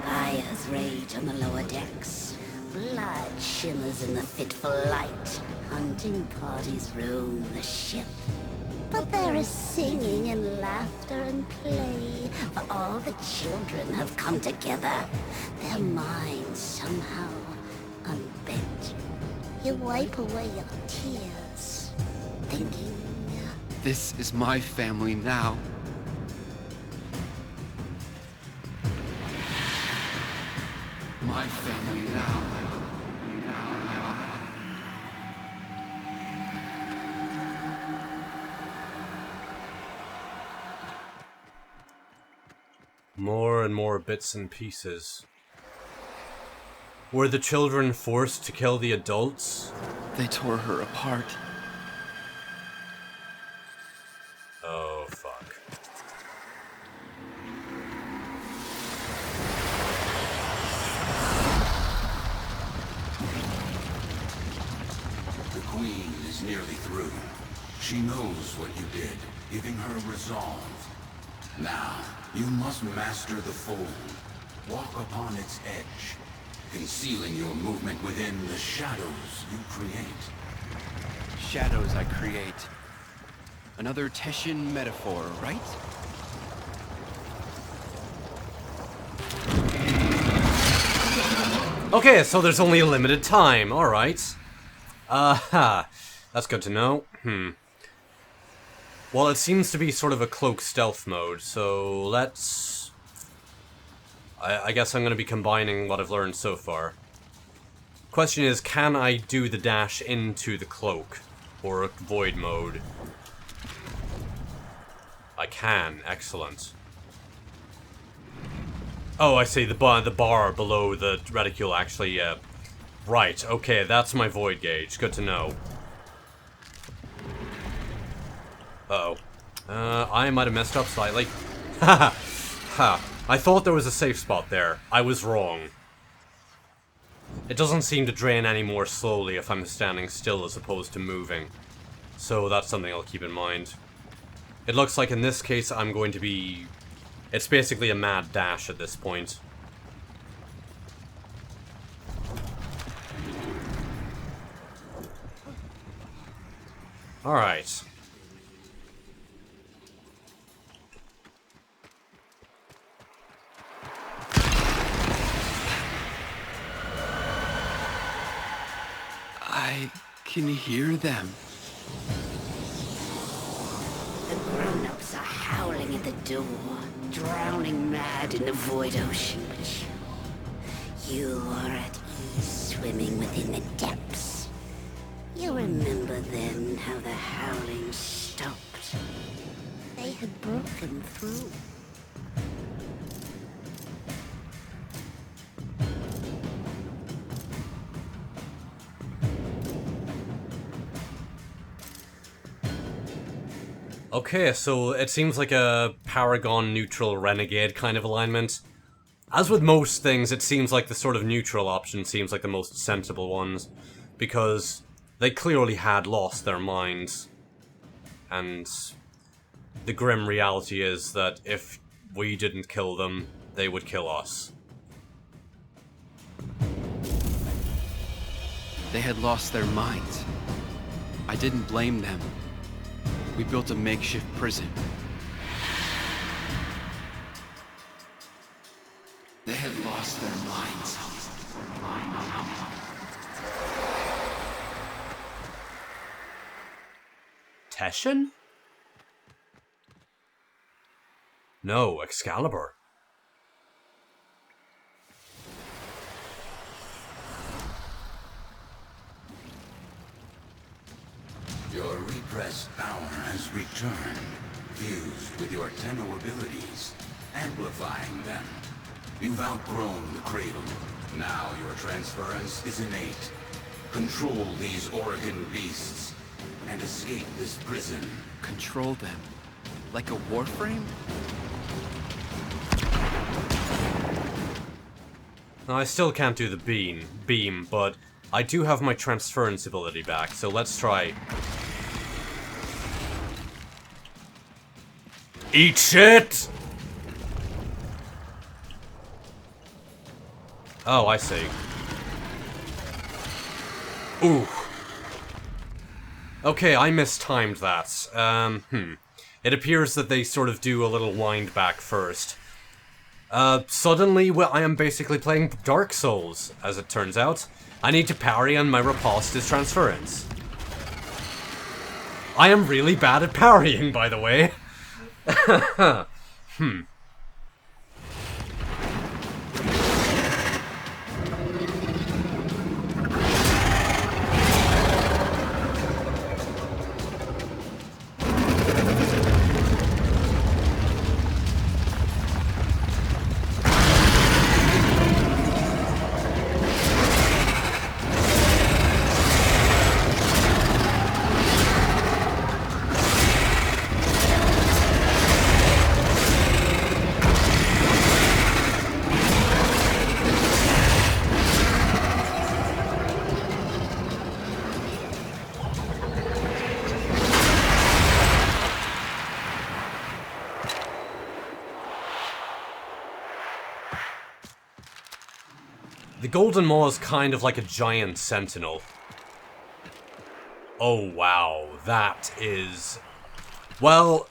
Fires rage on the lower decks. Blood shimmers in the fitful light. Hunting parties roam the ship. But there is singing and laughter and play, for all the children have come together, their minds somehow unbent. You wipe away your tears, thinking... This is my family now. My family now. More and more bits and pieces. Were the children forced to kill the adults? They tore her apart. Oh, fuck. The Queen is nearly through. She knows what you did, giving her resolve. Now, you must master the fold. Walk upon its edge, concealing your movement within the shadows you create. Shadows I create. Another Teshin metaphor, right? Okay, so there's only a limited time, alright. That's good to know. Well, it seems to be sort of a cloak stealth mode, so let's... I guess I'm going to be combining what I've learned so far. Question is, can I do the dash into the cloak? Or void mode? I can, excellent. Oh, I see, the bar below the reticule actually, right, okay, that's my void gauge, good to know. Uh-oh. I might have messed up slightly. Haha! Ha! I thought there was a safe spot there. I was wrong. It doesn't seem to drain any more slowly if I'm standing still as opposed to moving. So that's something I'll keep in mind. It looks like in this case I'm going to be... It's basically a mad dash at this point. Alright. I can hear them. The grown-ups are howling at the door, drowning mad in the void ocean, but you are at ease swimming within the depths. You remember then how the howling stopped. They had broken through. Okay, so it seems like a Paragon neutral renegade kind of alignment. As with most things, it seems like the sort of neutral option seems like the most sensible ones, because they clearly had lost their minds. And the grim reality is that if we didn't kill them, they would kill us. They had lost their minds. I didn't blame them. We built a makeshift prison. They had lost their minds. Teshin? No, Excalibur. Your repressed power has returned, fused with your Tenno abilities, amplifying them. You've outgrown the cradle. Now your transference is innate. Control these Oregon beasts, and escape this prison. Control them. Like a Warframe? Now, I still can't do the beam, but I do have my transference ability back, so let's try. Eat shit! Oh, I see. Ooh. Okay, I mistimed that. It appears that they sort of do a little wind back first. Suddenly, well, I am basically playing Dark Souls, as it turns out. I need to parry and my riposte is transference. I am really bad at parrying, by the way. The Golden Maw is kind of like a giant sentinel. Oh wow, that is... Well,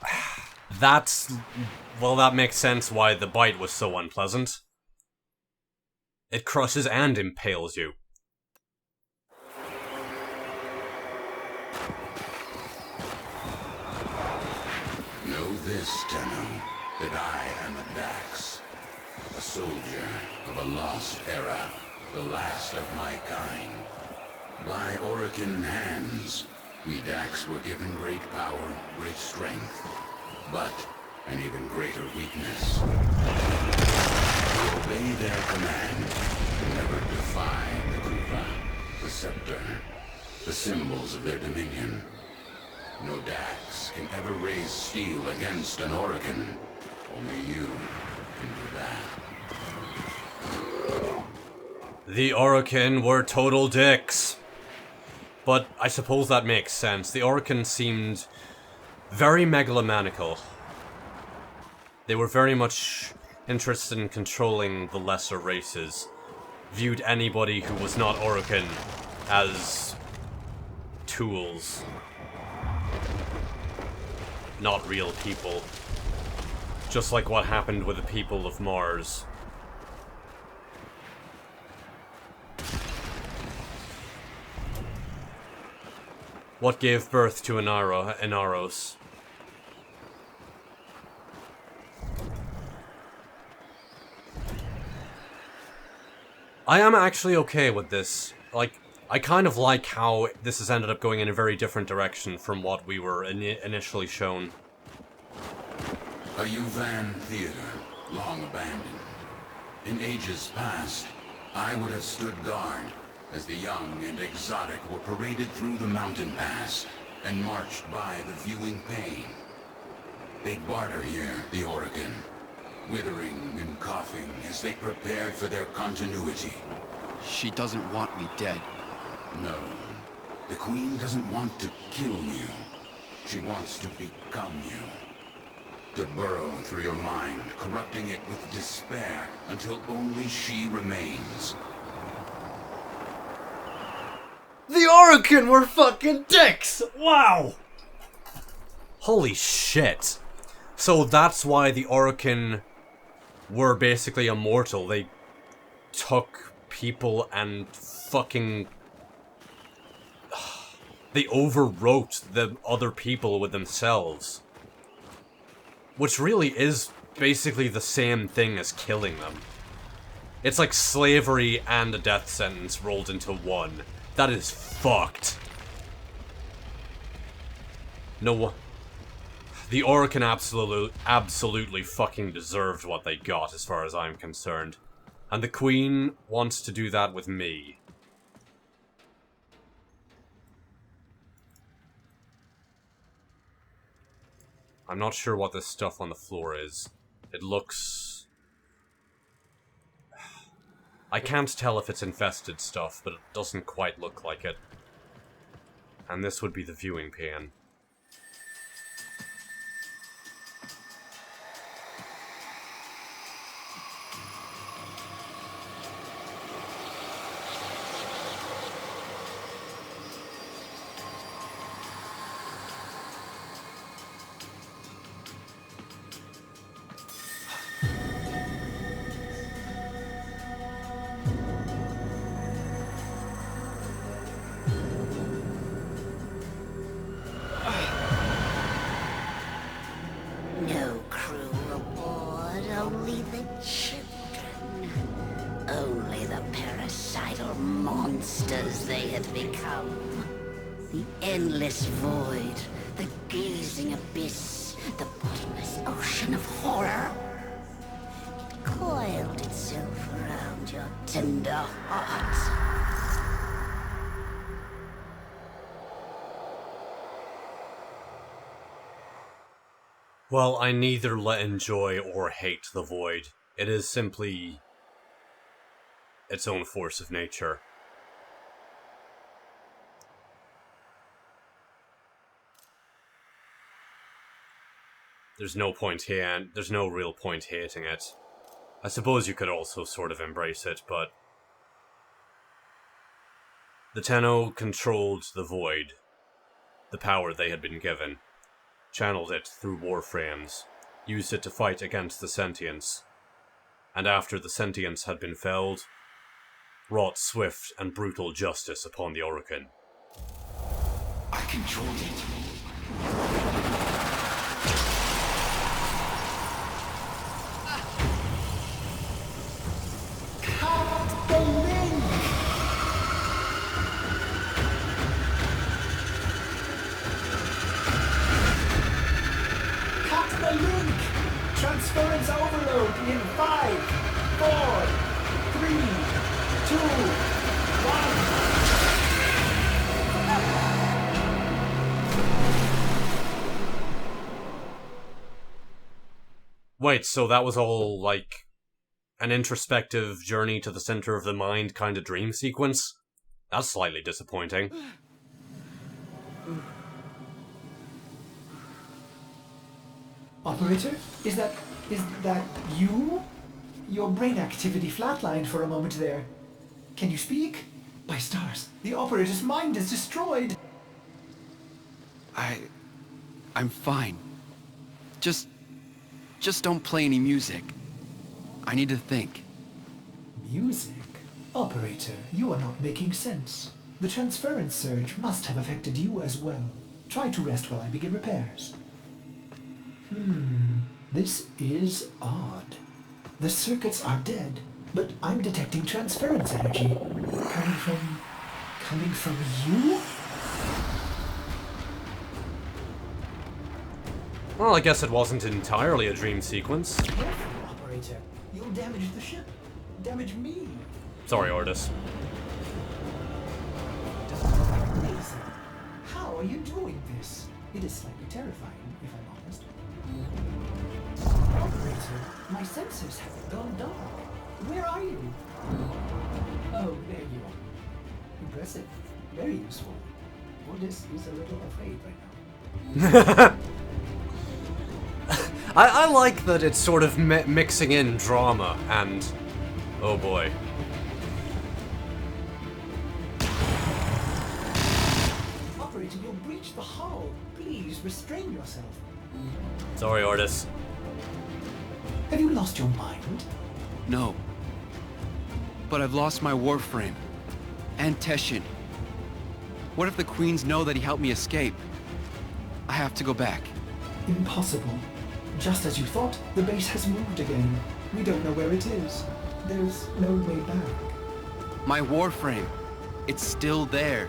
that makes sense why the bite was so unpleasant. It crushes and impales you. Know this, Tenno, that I am a Dax, a soldier of a lost era, the last of my kind. By Orokin hands, we Dax were given great power, great strength, but an even greater weakness. We obey their command, never defy the Kuva, the scepter, the symbols of their dominion. No Dax can ever raise steel against an Orokin. Only you can do that. The Orokin were total dicks. But I suppose that makes sense. The Orokin seemed very megalomaniacal. They were very much interested in controlling the lesser races. Viewed anybody who was not Orokin as tools. Not real people. Just like what happened with the people of Mars. What gave birth to Inaros? I am actually okay with this. Like, I kind of like how this has ended up going in a very different direction from what we were initially shown. A Yuvan theater, long abandoned. In ages past, I would have stood guard as the young and exotic were paraded through the mountain pass and marched by the viewing pane. They'd barter here, the Orokin, withering and coughing as they prepared for their continuity. She doesn't want me dead. No, the Queen doesn't want to kill you. She wants to become you. To burrow through your mind, corrupting it with despair until only she remains. The Orokin were fucking dicks! Wow! Holy shit. So that's why the Orokin were basically immortal. They took people and fucking... They overwrote the other people with themselves. Which really is basically the same thing as killing them. It's like slavery and a death sentence rolled into one. That is fucked. No, the Orokin absolutely fucking deserved what they got, as far as I'm concerned. And the Queen wants to do that with me. I'm not sure what this stuff on the floor is. It looks... I can't tell if it's infested stuff, but it doesn't quite look like it. And this would be the viewing pane. only the children. Only the parasital monsters they had become. The endless void, the gazing abyss, the bottomless ocean of horror. It coiled itself around your tender heart. Well, I neither enjoy or hate the void. It is simply its own force of nature. There's no real point hating it. I suppose you could also sort of embrace it, but the Tenno controlled the void, the power they had been given, channeled it through Warframes, used it to fight against the sentients, and after the sentients had been felled, wrought swift and brutal justice upon the Orokin. I controlled it. Cut the link! Cut the link! Transference overload in 5, 4, 3, 2, 1. Wait, so that was all, like, an introspective journey to the center of the mind kind of dream sequence? That's slightly disappointing. Operator, is that you? Your brain activity flatlined for a moment there. Can you speak? By stars, the operator's mind is destroyed. I'm fine. Just don't play any music. I need to think. Music? Operator, you are not making sense. The transference surge must have affected you as well. Try to rest while I begin repairs. This is odd. The circuits are dead, but I'm detecting transference energy. Coming from you? Well, I guess it wasn't entirely a dream sequence. Careful, operator. You'll damage the ship. Damage me. Sorry, Ordis. Amazing. How are you doing this? It is slightly terrifying, if I'm honest. Operator, my sensors have gone dark. Where are you? Oh, there you are. Impressive. Very useful. Ordis is a little afraid right now. I like that it's sort of mixing in drama and... oh boy. Operator, you'll breach the hull. Please, restrain yourself. Sorry, Ordis. Have you lost your mind? No. But I've lost my Warframe. And Teshin. What if the Queens know that he helped me escape? I have to go back. Impossible. Just as you thought, the base has moved again. We don't know where it is. There's no way back. My Warframe. It's still there.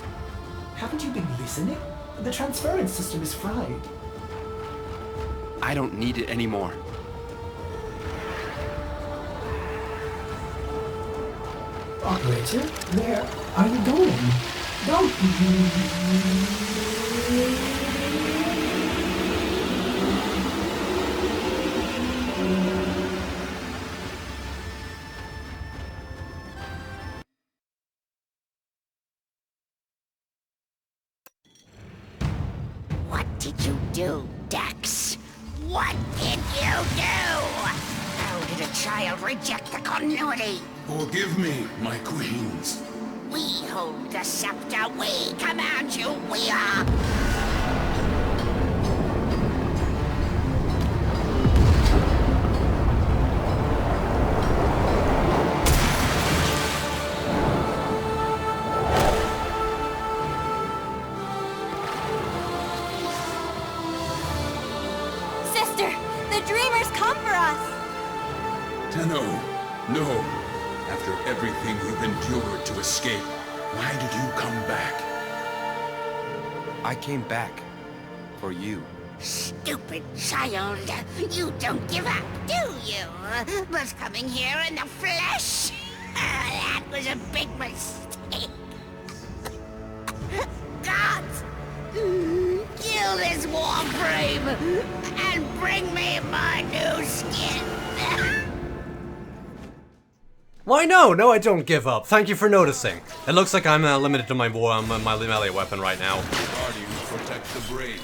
Haven't you been listening? The transference system is fried. I don't need it anymore. Operator, where are you going? Don't... What did you do, Dax? What did you do? How did a child reject the continuity? Forgive me, my queens. We hold the scepter. We command you. We are... Sister, the dreamers come for us! Tenno, no. After everything you've endured to escape, why did you come back? I came back for you. Stupid child. You don't give up, do you? But coming here in the flesh? That was a big mistake. Gods! Kill this Warframe and bring me my new skin. Why no? No, I don't give up. Thank you for noticing. It looks like I'm limited to my melee weapon right now. The Guardians protect the brave.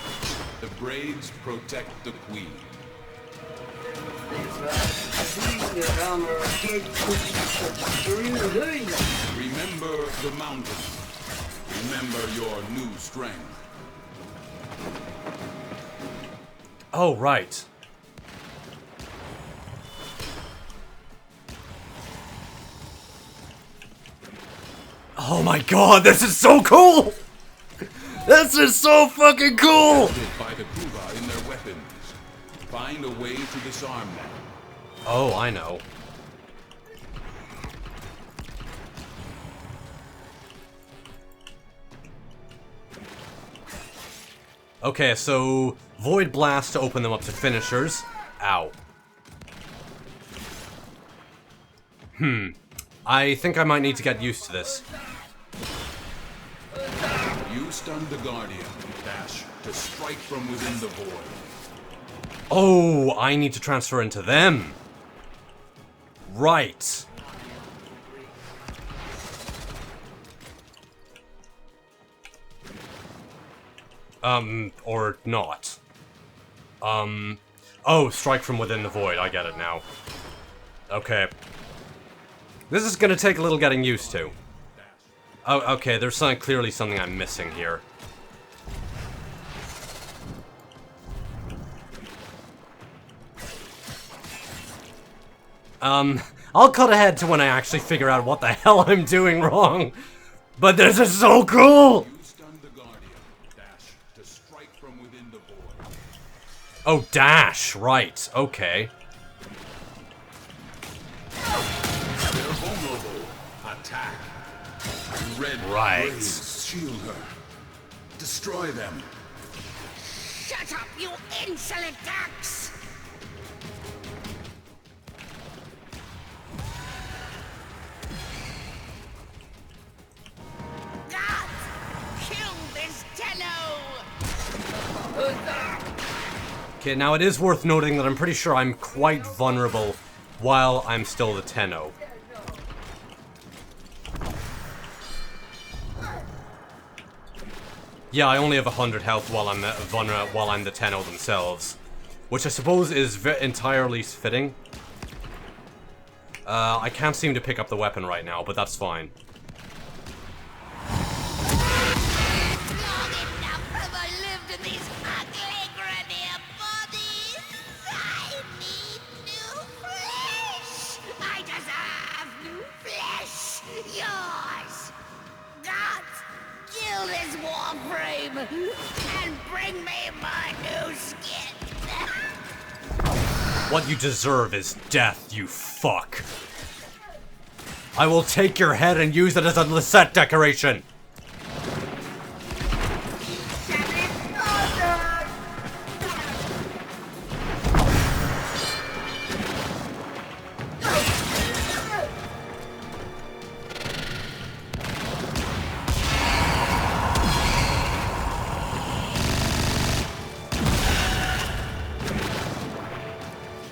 The braves protect the queen. Remember the mountain. Remember your new strength. Oh, right. Oh my god, this is so cool! This is so fucking cool! By the Kuva in their weapons. Find a way to disarm them. Oh, I know. Okay, so Void Blast to open them up to finishers. Ow. I think I might need to get used to this. You stunned the Guardian. Dash to strike from within the void. Oh, I need to transfer into them. Right. Or not. Oh, strike from within the void. I get it now. Okay. This is gonna take a little getting used to. Oh, okay, there's clearly something I'm missing here. I'll cut ahead to when I actually figure out what the hell I'm doing wrong. But this is so cool! You stunned the Guardian. Dash to strike from within the void. Oh, dash, right, okay. They're vulnerable. Attack. Red Right. Braves shield her. Destroy them. Shut up, you insolent ducks! Gods! Kill this Tenno! Okay, now it is worth noting that I'm pretty sure I'm quite vulnerable while I'm still the Tenno. Yeah, I only have 100 health while I'm the Tenno themselves, which I suppose is entirely fitting. I can't seem to pick up the weapon right now, but that's fine. Long enough have I lived in these ugly grenier bodies! I need new flesh! I deserve new flesh! Yours! Gods, kill this Warframe and bring me my new skin! What you deserve is death, you fuck. I will take your head and use it as a set decoration.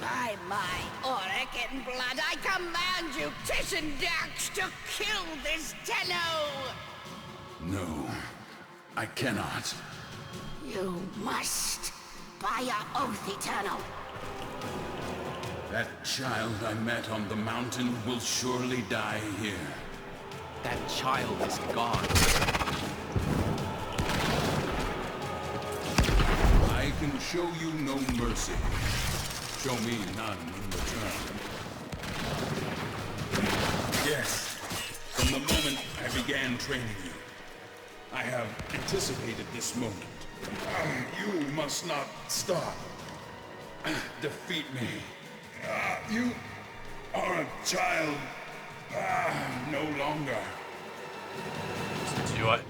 By my auric in blood, I command you, Dax, to kill this Tenno! No, I cannot. You must, by your oath eternal. That child I met on the mountain will surely die here. That child is gone. I can show you no mercy. Show me none in return. Yes, from the moment I began training you, I have anticipated this moment. You must not stop. Defeat me. a child. No longer.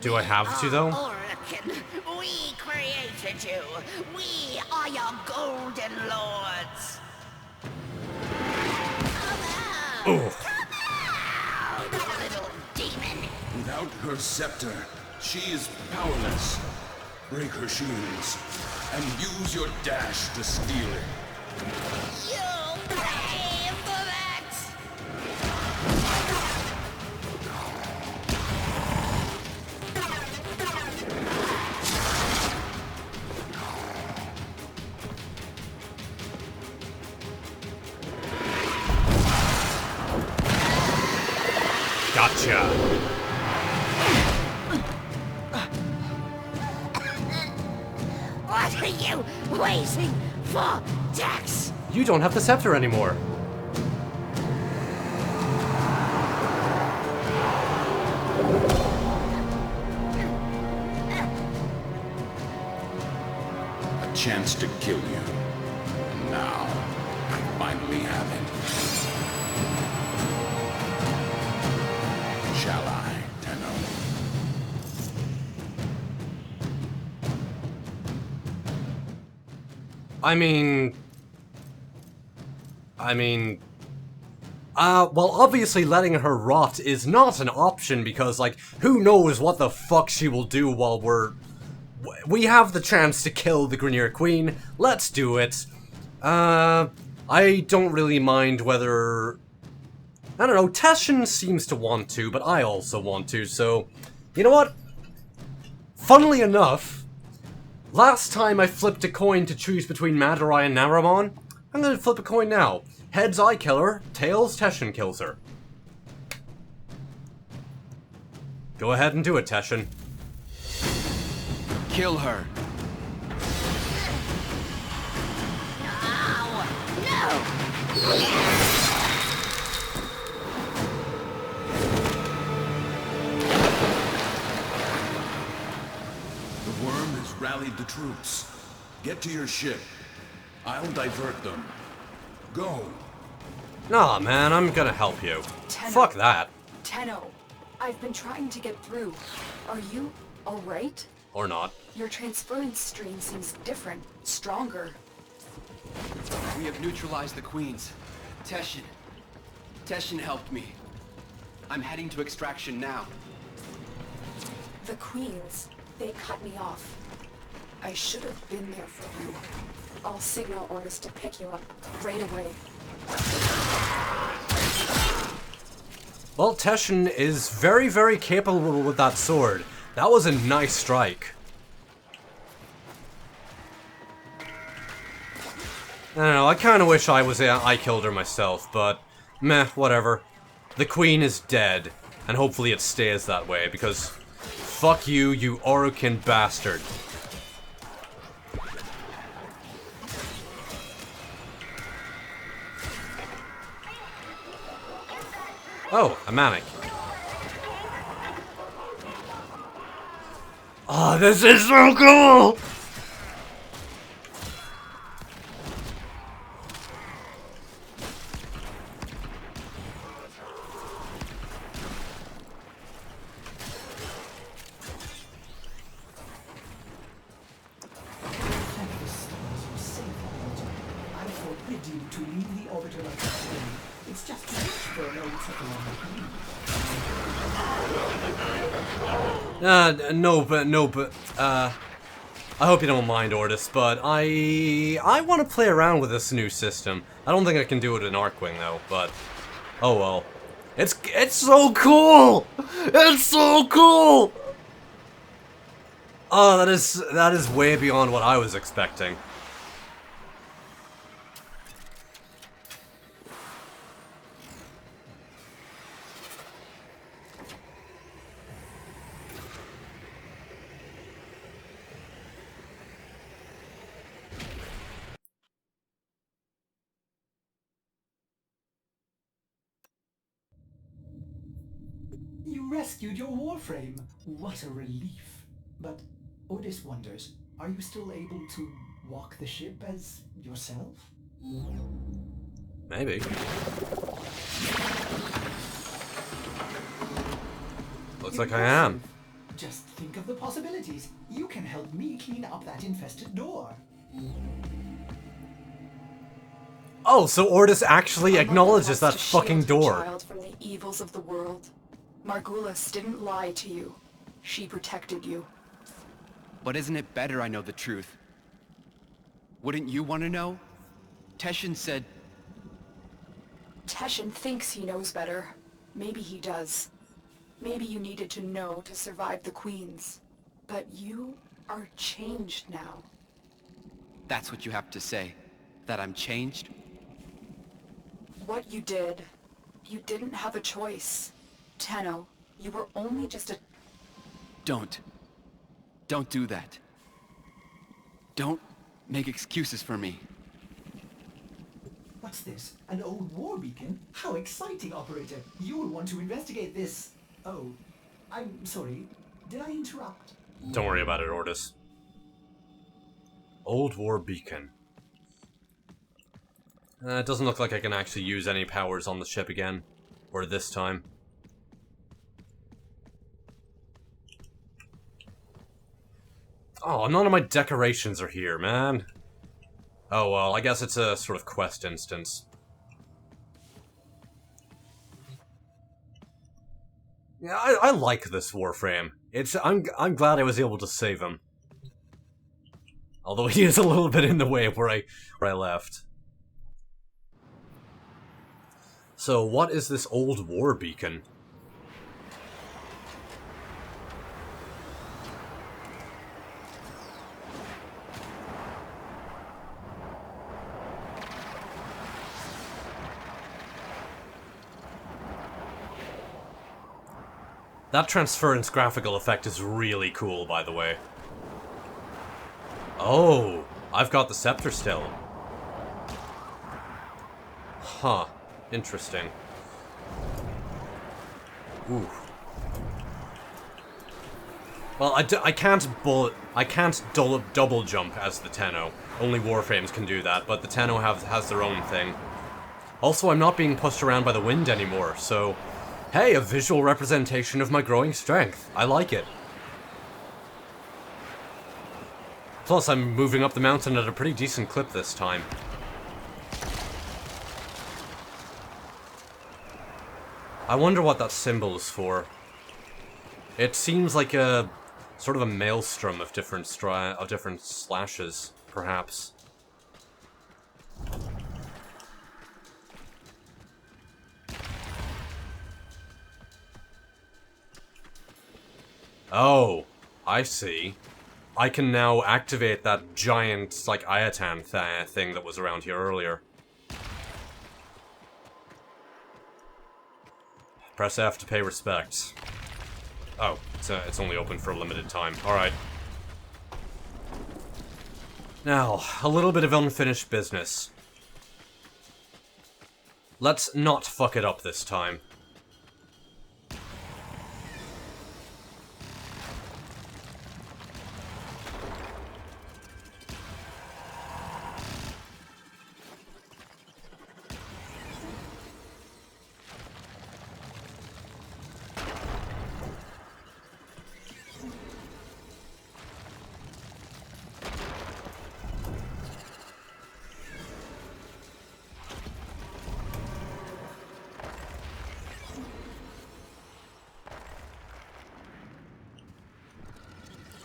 Do I have to though? Orokin, we created you. We are your golden lords. Come out! Oof. Come out, little demon. Without her scepter, she is powerless. Break her shields and use your dash to steal it. You'll pay for that. Gotcha. What are you waiting for, Dex? You don't have the scepter anymore. A chance to kill you. And now, I finally have it. Shall I, Tenno? Well, obviously letting her rot is not an option because, like, who knows what the fuck she will do while we have the chance to kill the Grineer Queen. Let's do it. I don't really mind whether... I don't know, Teshin seems to want to, but I also want to, so... You know what? Funnily enough, last time I flipped a coin to choose between Madurai and Naramon, I'm gonna flip a coin now. Heads, I kill her. Tails, Teshin kills her. Go ahead and do it, Teshin. Kill her. No! The worm has rallied the troops. Get to your ship. I'll divert them. Go. Nah, man, I'm gonna help you. Tenno. Fuck that. Tenno, I've been trying to get through. Are you alright? Or not. Your transference stream seems different, stronger. We have neutralized the queens. Teshin helped me. I'm heading to extraction now. The queens, they cut me off. I should have been there for you. I'll signal orders to pick you up right away. Well, Teshin is very, very capable with that sword. That was a nice strike. I don't know, I kinda wish I killed her myself, but meh, whatever. The queen is dead, and hopefully it stays that way, because fuck you, you Orokin bastard. Oh, a manic. Oh, this is so cool! I forbid you to leave the orbiter like this. It's just too much for an old settle No, but, I hope you don't mind, Ordis, but I want to play around with this new system. I don't think I can do it in Arcwing, though, but, oh well. It's so cool! It's so cool! Oh, that is way beyond what I was expecting. You rescued your Warframe. What a relief. But Odis wonders, are you still able to walk the ship as yourself? Maybe. Looks like I am. Just think of the possibilities. You can help me clean up that infested door. Oh, so Ordis actually A mother acknowledges that wants to fucking shield her door. child from the evils of the world. Margulis didn't lie to you. She protected you. But isn't it better I know the truth? Wouldn't you want to know? Teshin said... Teshin thinks he knows better. Maybe he does. Maybe you needed to know to survive the Queens. But you are changed now. That's what you have to say? That I'm changed? What you did, you didn't have a choice. Tenno, you were only just a... Don't. Don't do that. Don't make excuses for me. What's this? An old war beacon? How exciting, Operator! You will want to investigate this... Oh, I'm sorry. Did I interrupt? Don't worry about it, Ordis. Old War Beacon. It doesn't look like I can actually use any powers on the ship again. Or this time. Oh, none of my decorations are here, man. Oh well, I guess it's a sort of quest instance. Yeah, I like this Warframe. I'm glad I was able to save him. Although he is a little bit in the way of where I left. So, what is this old war beacon? That transference graphical effect is really cool, by the way. Oh, I've got the scepter still. Huh. Interesting. Ooh. Well, I can't double jump as the Tenno. Only Warframes can do that, but the Tenno has their own thing. Also, I'm not being pushed around by the wind anymore, so... Hey, a visual representation of my growing strength. I like it. Plus, I'm moving up the mountain at a pretty decent clip this time. I wonder what that symbol is for. It seems like a sort of a maelstrom of different slashes, perhaps. Oh, I see. I can now activate that giant, like, Ayatan thing that was around here earlier. Press F to pay respects. Oh, it's only open for a limited time. Alright. Now, a little bit of unfinished business. Let's not fuck it up this time.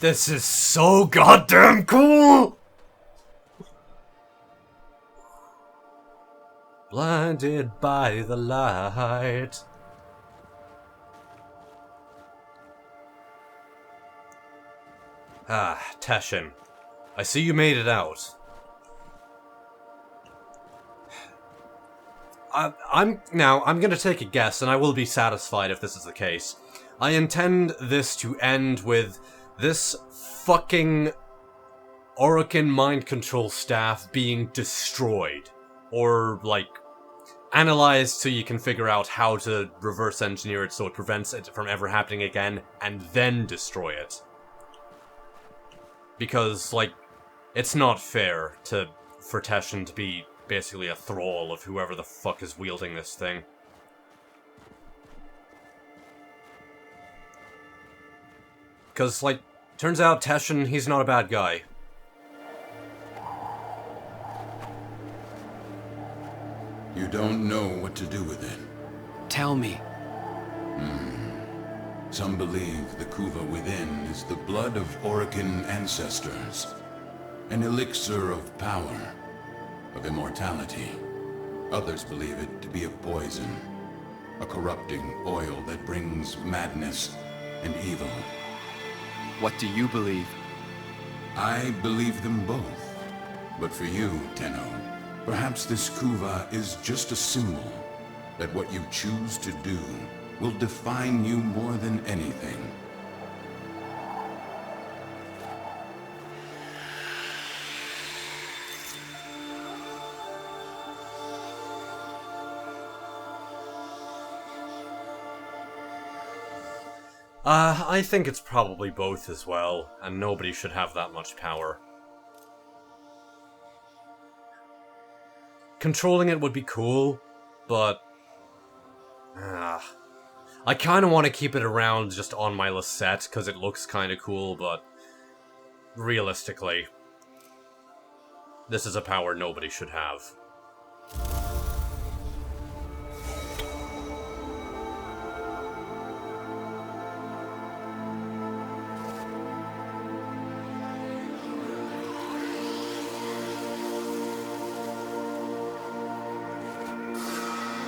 This is so goddamn cool! Blinded by the light. Ah, Teshin. I see you made it out. I'm gonna take a guess, and I will be satisfied if this is the case. I intend this to end with this fucking Orokin mind control staff being destroyed. Or, like, analyzed so you can figure out how to reverse engineer it so it prevents it from ever happening again, and then destroy it. Because, like, it's not fair for Teshin to be basically a thrall of whoever the fuck is wielding this thing. because, like, turns out Teshin, he's not a bad guy. You don't know what to do with it. Tell me. Some believe the Kuva within is the blood of Orokin ancestors. An elixir of power, of immortality. Others believe it to be a poison. A corrupting oil that brings madness and evil. What do you believe? I believe them both. But for you, Tenno, perhaps this Kuva is just a symbol that what you choose to do will define you more than anything. I think it's probably both as well, and nobody should have that much power. Controlling it would be cool, but... I kind of want to keep it around just on my Lisette, because it looks kind of cool, but... realistically, this is a power nobody should have.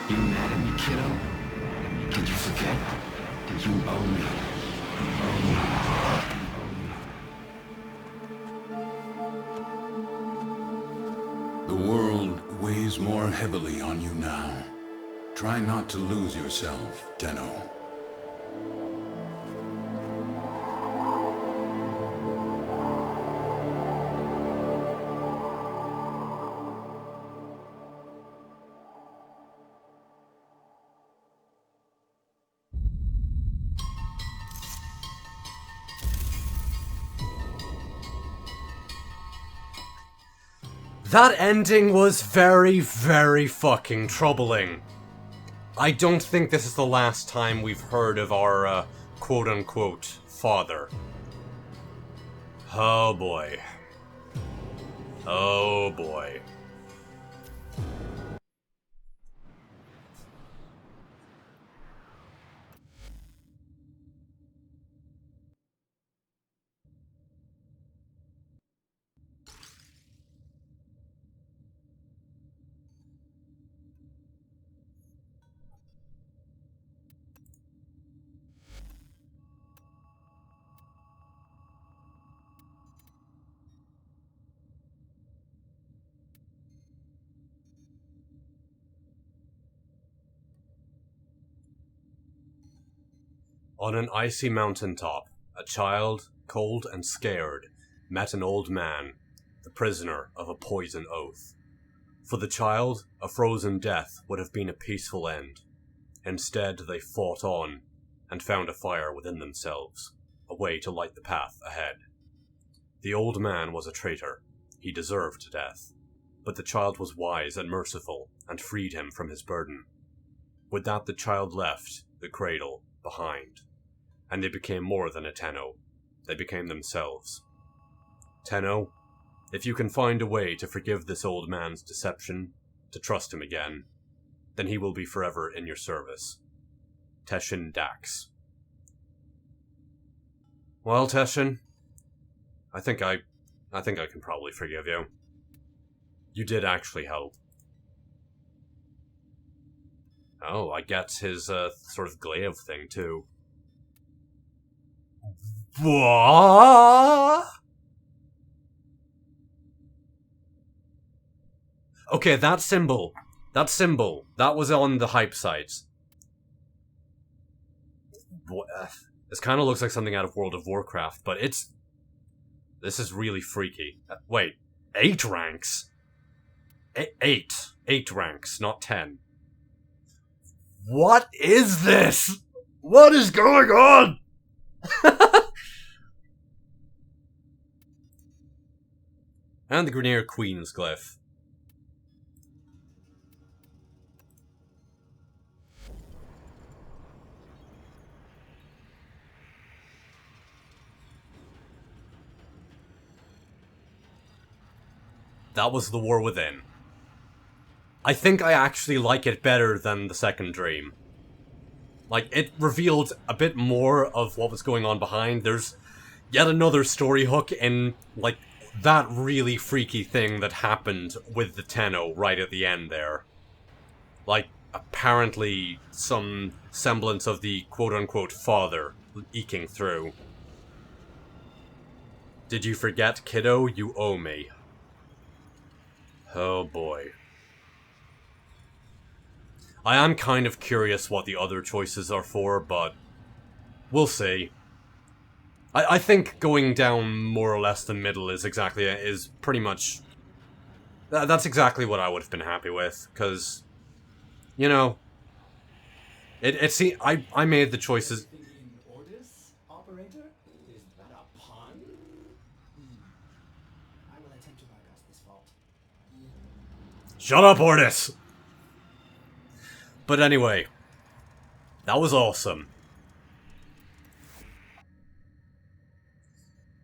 You mad at me, kiddo? Did you forget that you owe me? The world weighs more heavily on you now. Try not to lose yourself, Tenno. That ending was very, very fucking troubling. I don't think this is the last time we've heard of our, quote-unquote, father. Oh boy. Oh boy. On an icy mountaintop, a child, cold and scared, met an old man, the prisoner of a poison oath. For the child, a frozen death would have been a peaceful end. Instead, they fought on, and found a fire within themselves, a way to light the path ahead. The old man was a traitor. He deserved death. But the child was wise and merciful, and freed him from his burden. With that, the child left the cradle behind. And they became more than a Tenno. They became themselves. Tenno, if you can find a way to forgive this old man's deception, to trust him again, then he will be forever in your service. Teshin Dax. Well, Teshin, I think I can probably forgive you. You did actually help. Oh, I get his, sort of glaive thing, too. What? Okay, that symbol, that was on the hype sites. This kind of looks like something out of World of Warcraft, but this is really freaky. Wait, 8 ranks? 8 ranks, not 10. What is this? What is going on? And the Grineer Queen's glyph. That was The War Within. I think I actually like it better than the second dream. Like, it revealed a bit more of what was going on behind. There's yet another story hook in, like, that really freaky thing that happened with the Tenno right at the end there. Like, apparently some semblance of the quote-unquote father eking through. Did you forget, kiddo? You owe me. Oh boy. I am kind of curious what the other choices are for, but we'll see. I think going down more or less the middle is pretty much... That's exactly what I would have been happy with, because, you know, I made the choices... Thinking orders, operator? Is that a pun? I will attempt to bypass this fault. Shut up, Ordis! But anyway, that was awesome.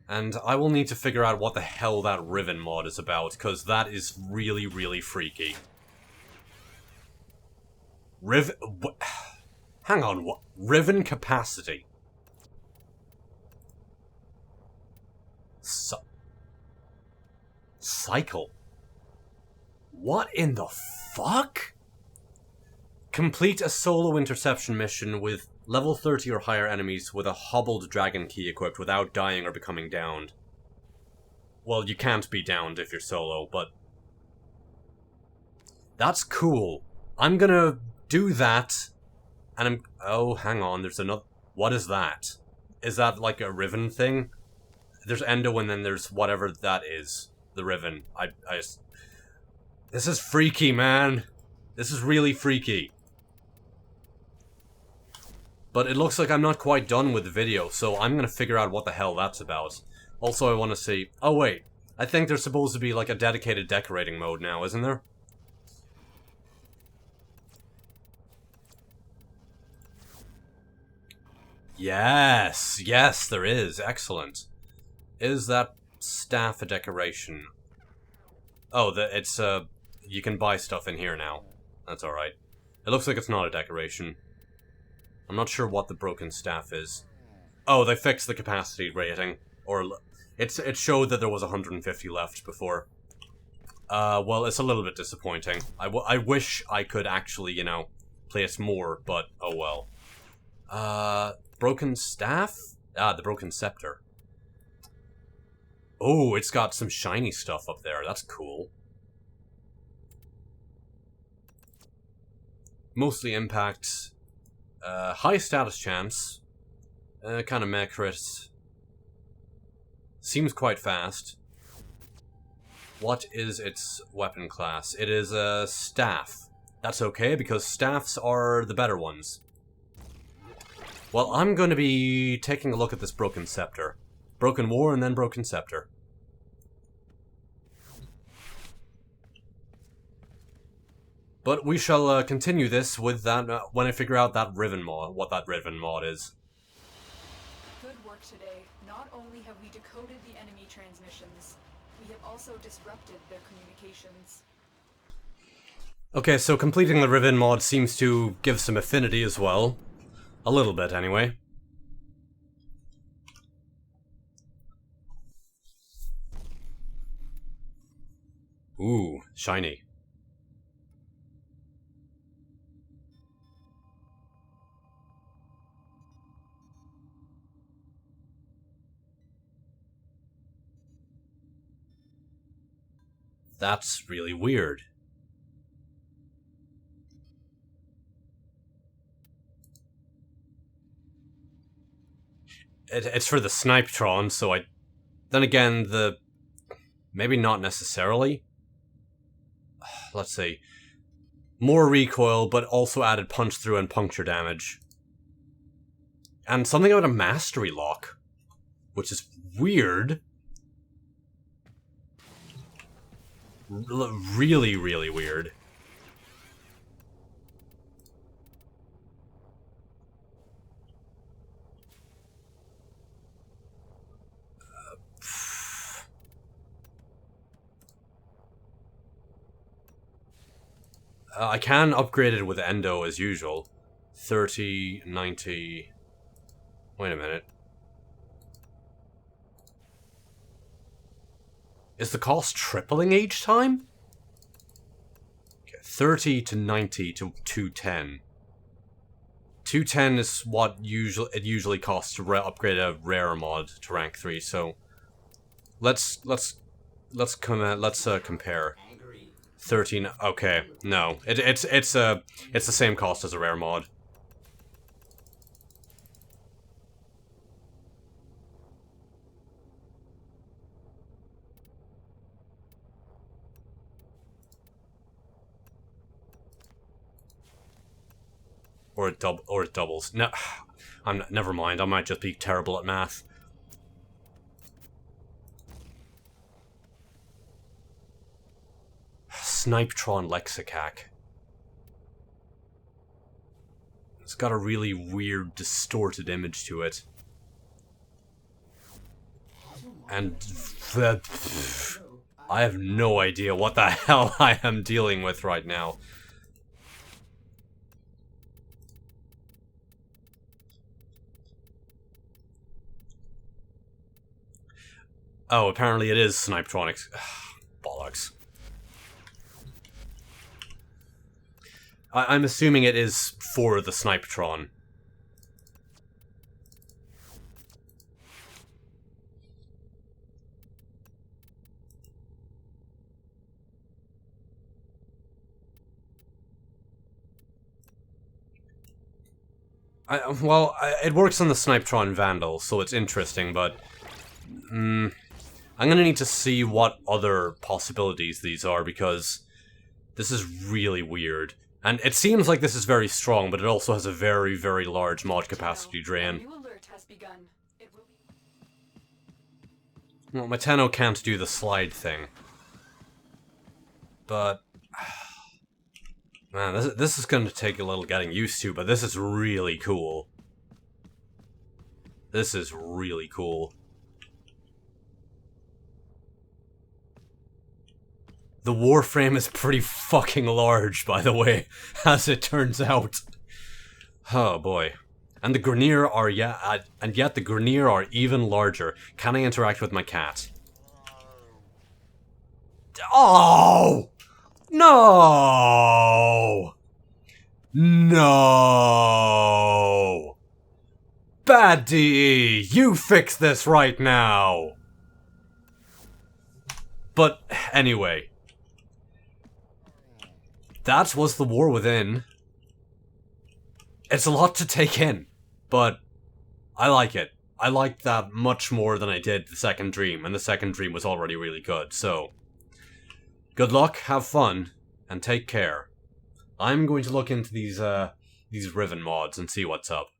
And I will need to figure out what the hell that Riven mod is about, because that is really, really freaky. Hang on, what? Riven capacity? Cycle? What in the fuck? Complete a solo interception mission with level 30 or higher enemies with a hobbled dragon key equipped without dying or becoming downed. Well, you can't be downed if you're solo, but... That's cool. I'm gonna do that, and oh, hang on, there's another... What is that? Is that like a Riven thing? There's Endo and then there's whatever that is. The Riven. This is freaky, man. This is really freaky. But it looks like I'm not quite done with the video, so I'm gonna figure out what the hell that's about. Also, I want to see... Oh, wait. I think there's supposed to be, like, a dedicated decorating mode now, isn't there? Yes! Yes, there is. Excellent. Is that staff a decoration? Oh, it's, you can buy stuff in here now. That's alright. It looks like it's not a decoration. I'm not sure what the broken staff is. Oh, they fixed the capacity rating. Or, it showed that there was 150 left before. Well, it's a little bit disappointing. I wish I could actually, you know, place more, but oh well. Broken staff? Ah, the broken scepter. Oh, it's got some shiny stuff up there. That's cool. Mostly impact... high status chance. Kind of meh crit. Seems quite fast. What is its weapon class? It is a staff. That's okay, because staffs are the better ones. Well, I'm going to be taking a look at this broken scepter. Broken war and then broken scepter. But we shall continue this with that when I figure out that Riven mod, what that Riven mod is. Good work today. Not only have we decoded the enemy transmissions, we have also disrupted their communications. Okay, so completing the Riven mod seems to give some affinity as well. A little bit, anyway. Ooh, shiny. That's really weird. It's for the Snipetron, so I... Then again, maybe not necessarily. Let's see. More recoil, but also added punch through and puncture damage. And something about a mastery lock, which is weird. Really, really weird. I can upgrade it with Endo as usual. 30, 90... Wait a minute. Is the cost tripling each time? Okay, 30 to 90 to 210. 210 is what it usually costs to upgrade a rare mod to rank 3, so let's compare. 13. Okay, no. It's the same cost as a rare mod. Or it doubles. No, never mind. I might just be terrible at math. Snipetron Lexicac. It's got a really weird, distorted image to it. And I have no idea what the hell I am dealing with right now. Oh, apparently it is Snipetronics. Bollocks. I'm assuming it is for the Snipetron. It works on the Snipetron Vandal, so it's interesting, but... I'm gonna need to see what other possibilities these are, because this is really weird. And it seems like this is very strong, but it also has a very, very large mod capacity drain. Well, my Tenno can't do the slide thing. But... Man, this is going to take a little getting used to, but this is really cool. This is really cool. The Warframe is pretty fucking large, by the way, as it turns out. Oh boy. And the Grineer are, and yet the Grineer are even larger. Can I interact with my cat? Oh! No! No! Bad DE, you fix this right now! But, anyway. That was the War Within. It's a lot to take in, but I like it. I liked that much more than I did the second Dream, and the second Dream was already really good, so... Good luck, have fun, and take care. I'm going to look into these Riven mods and see what's up.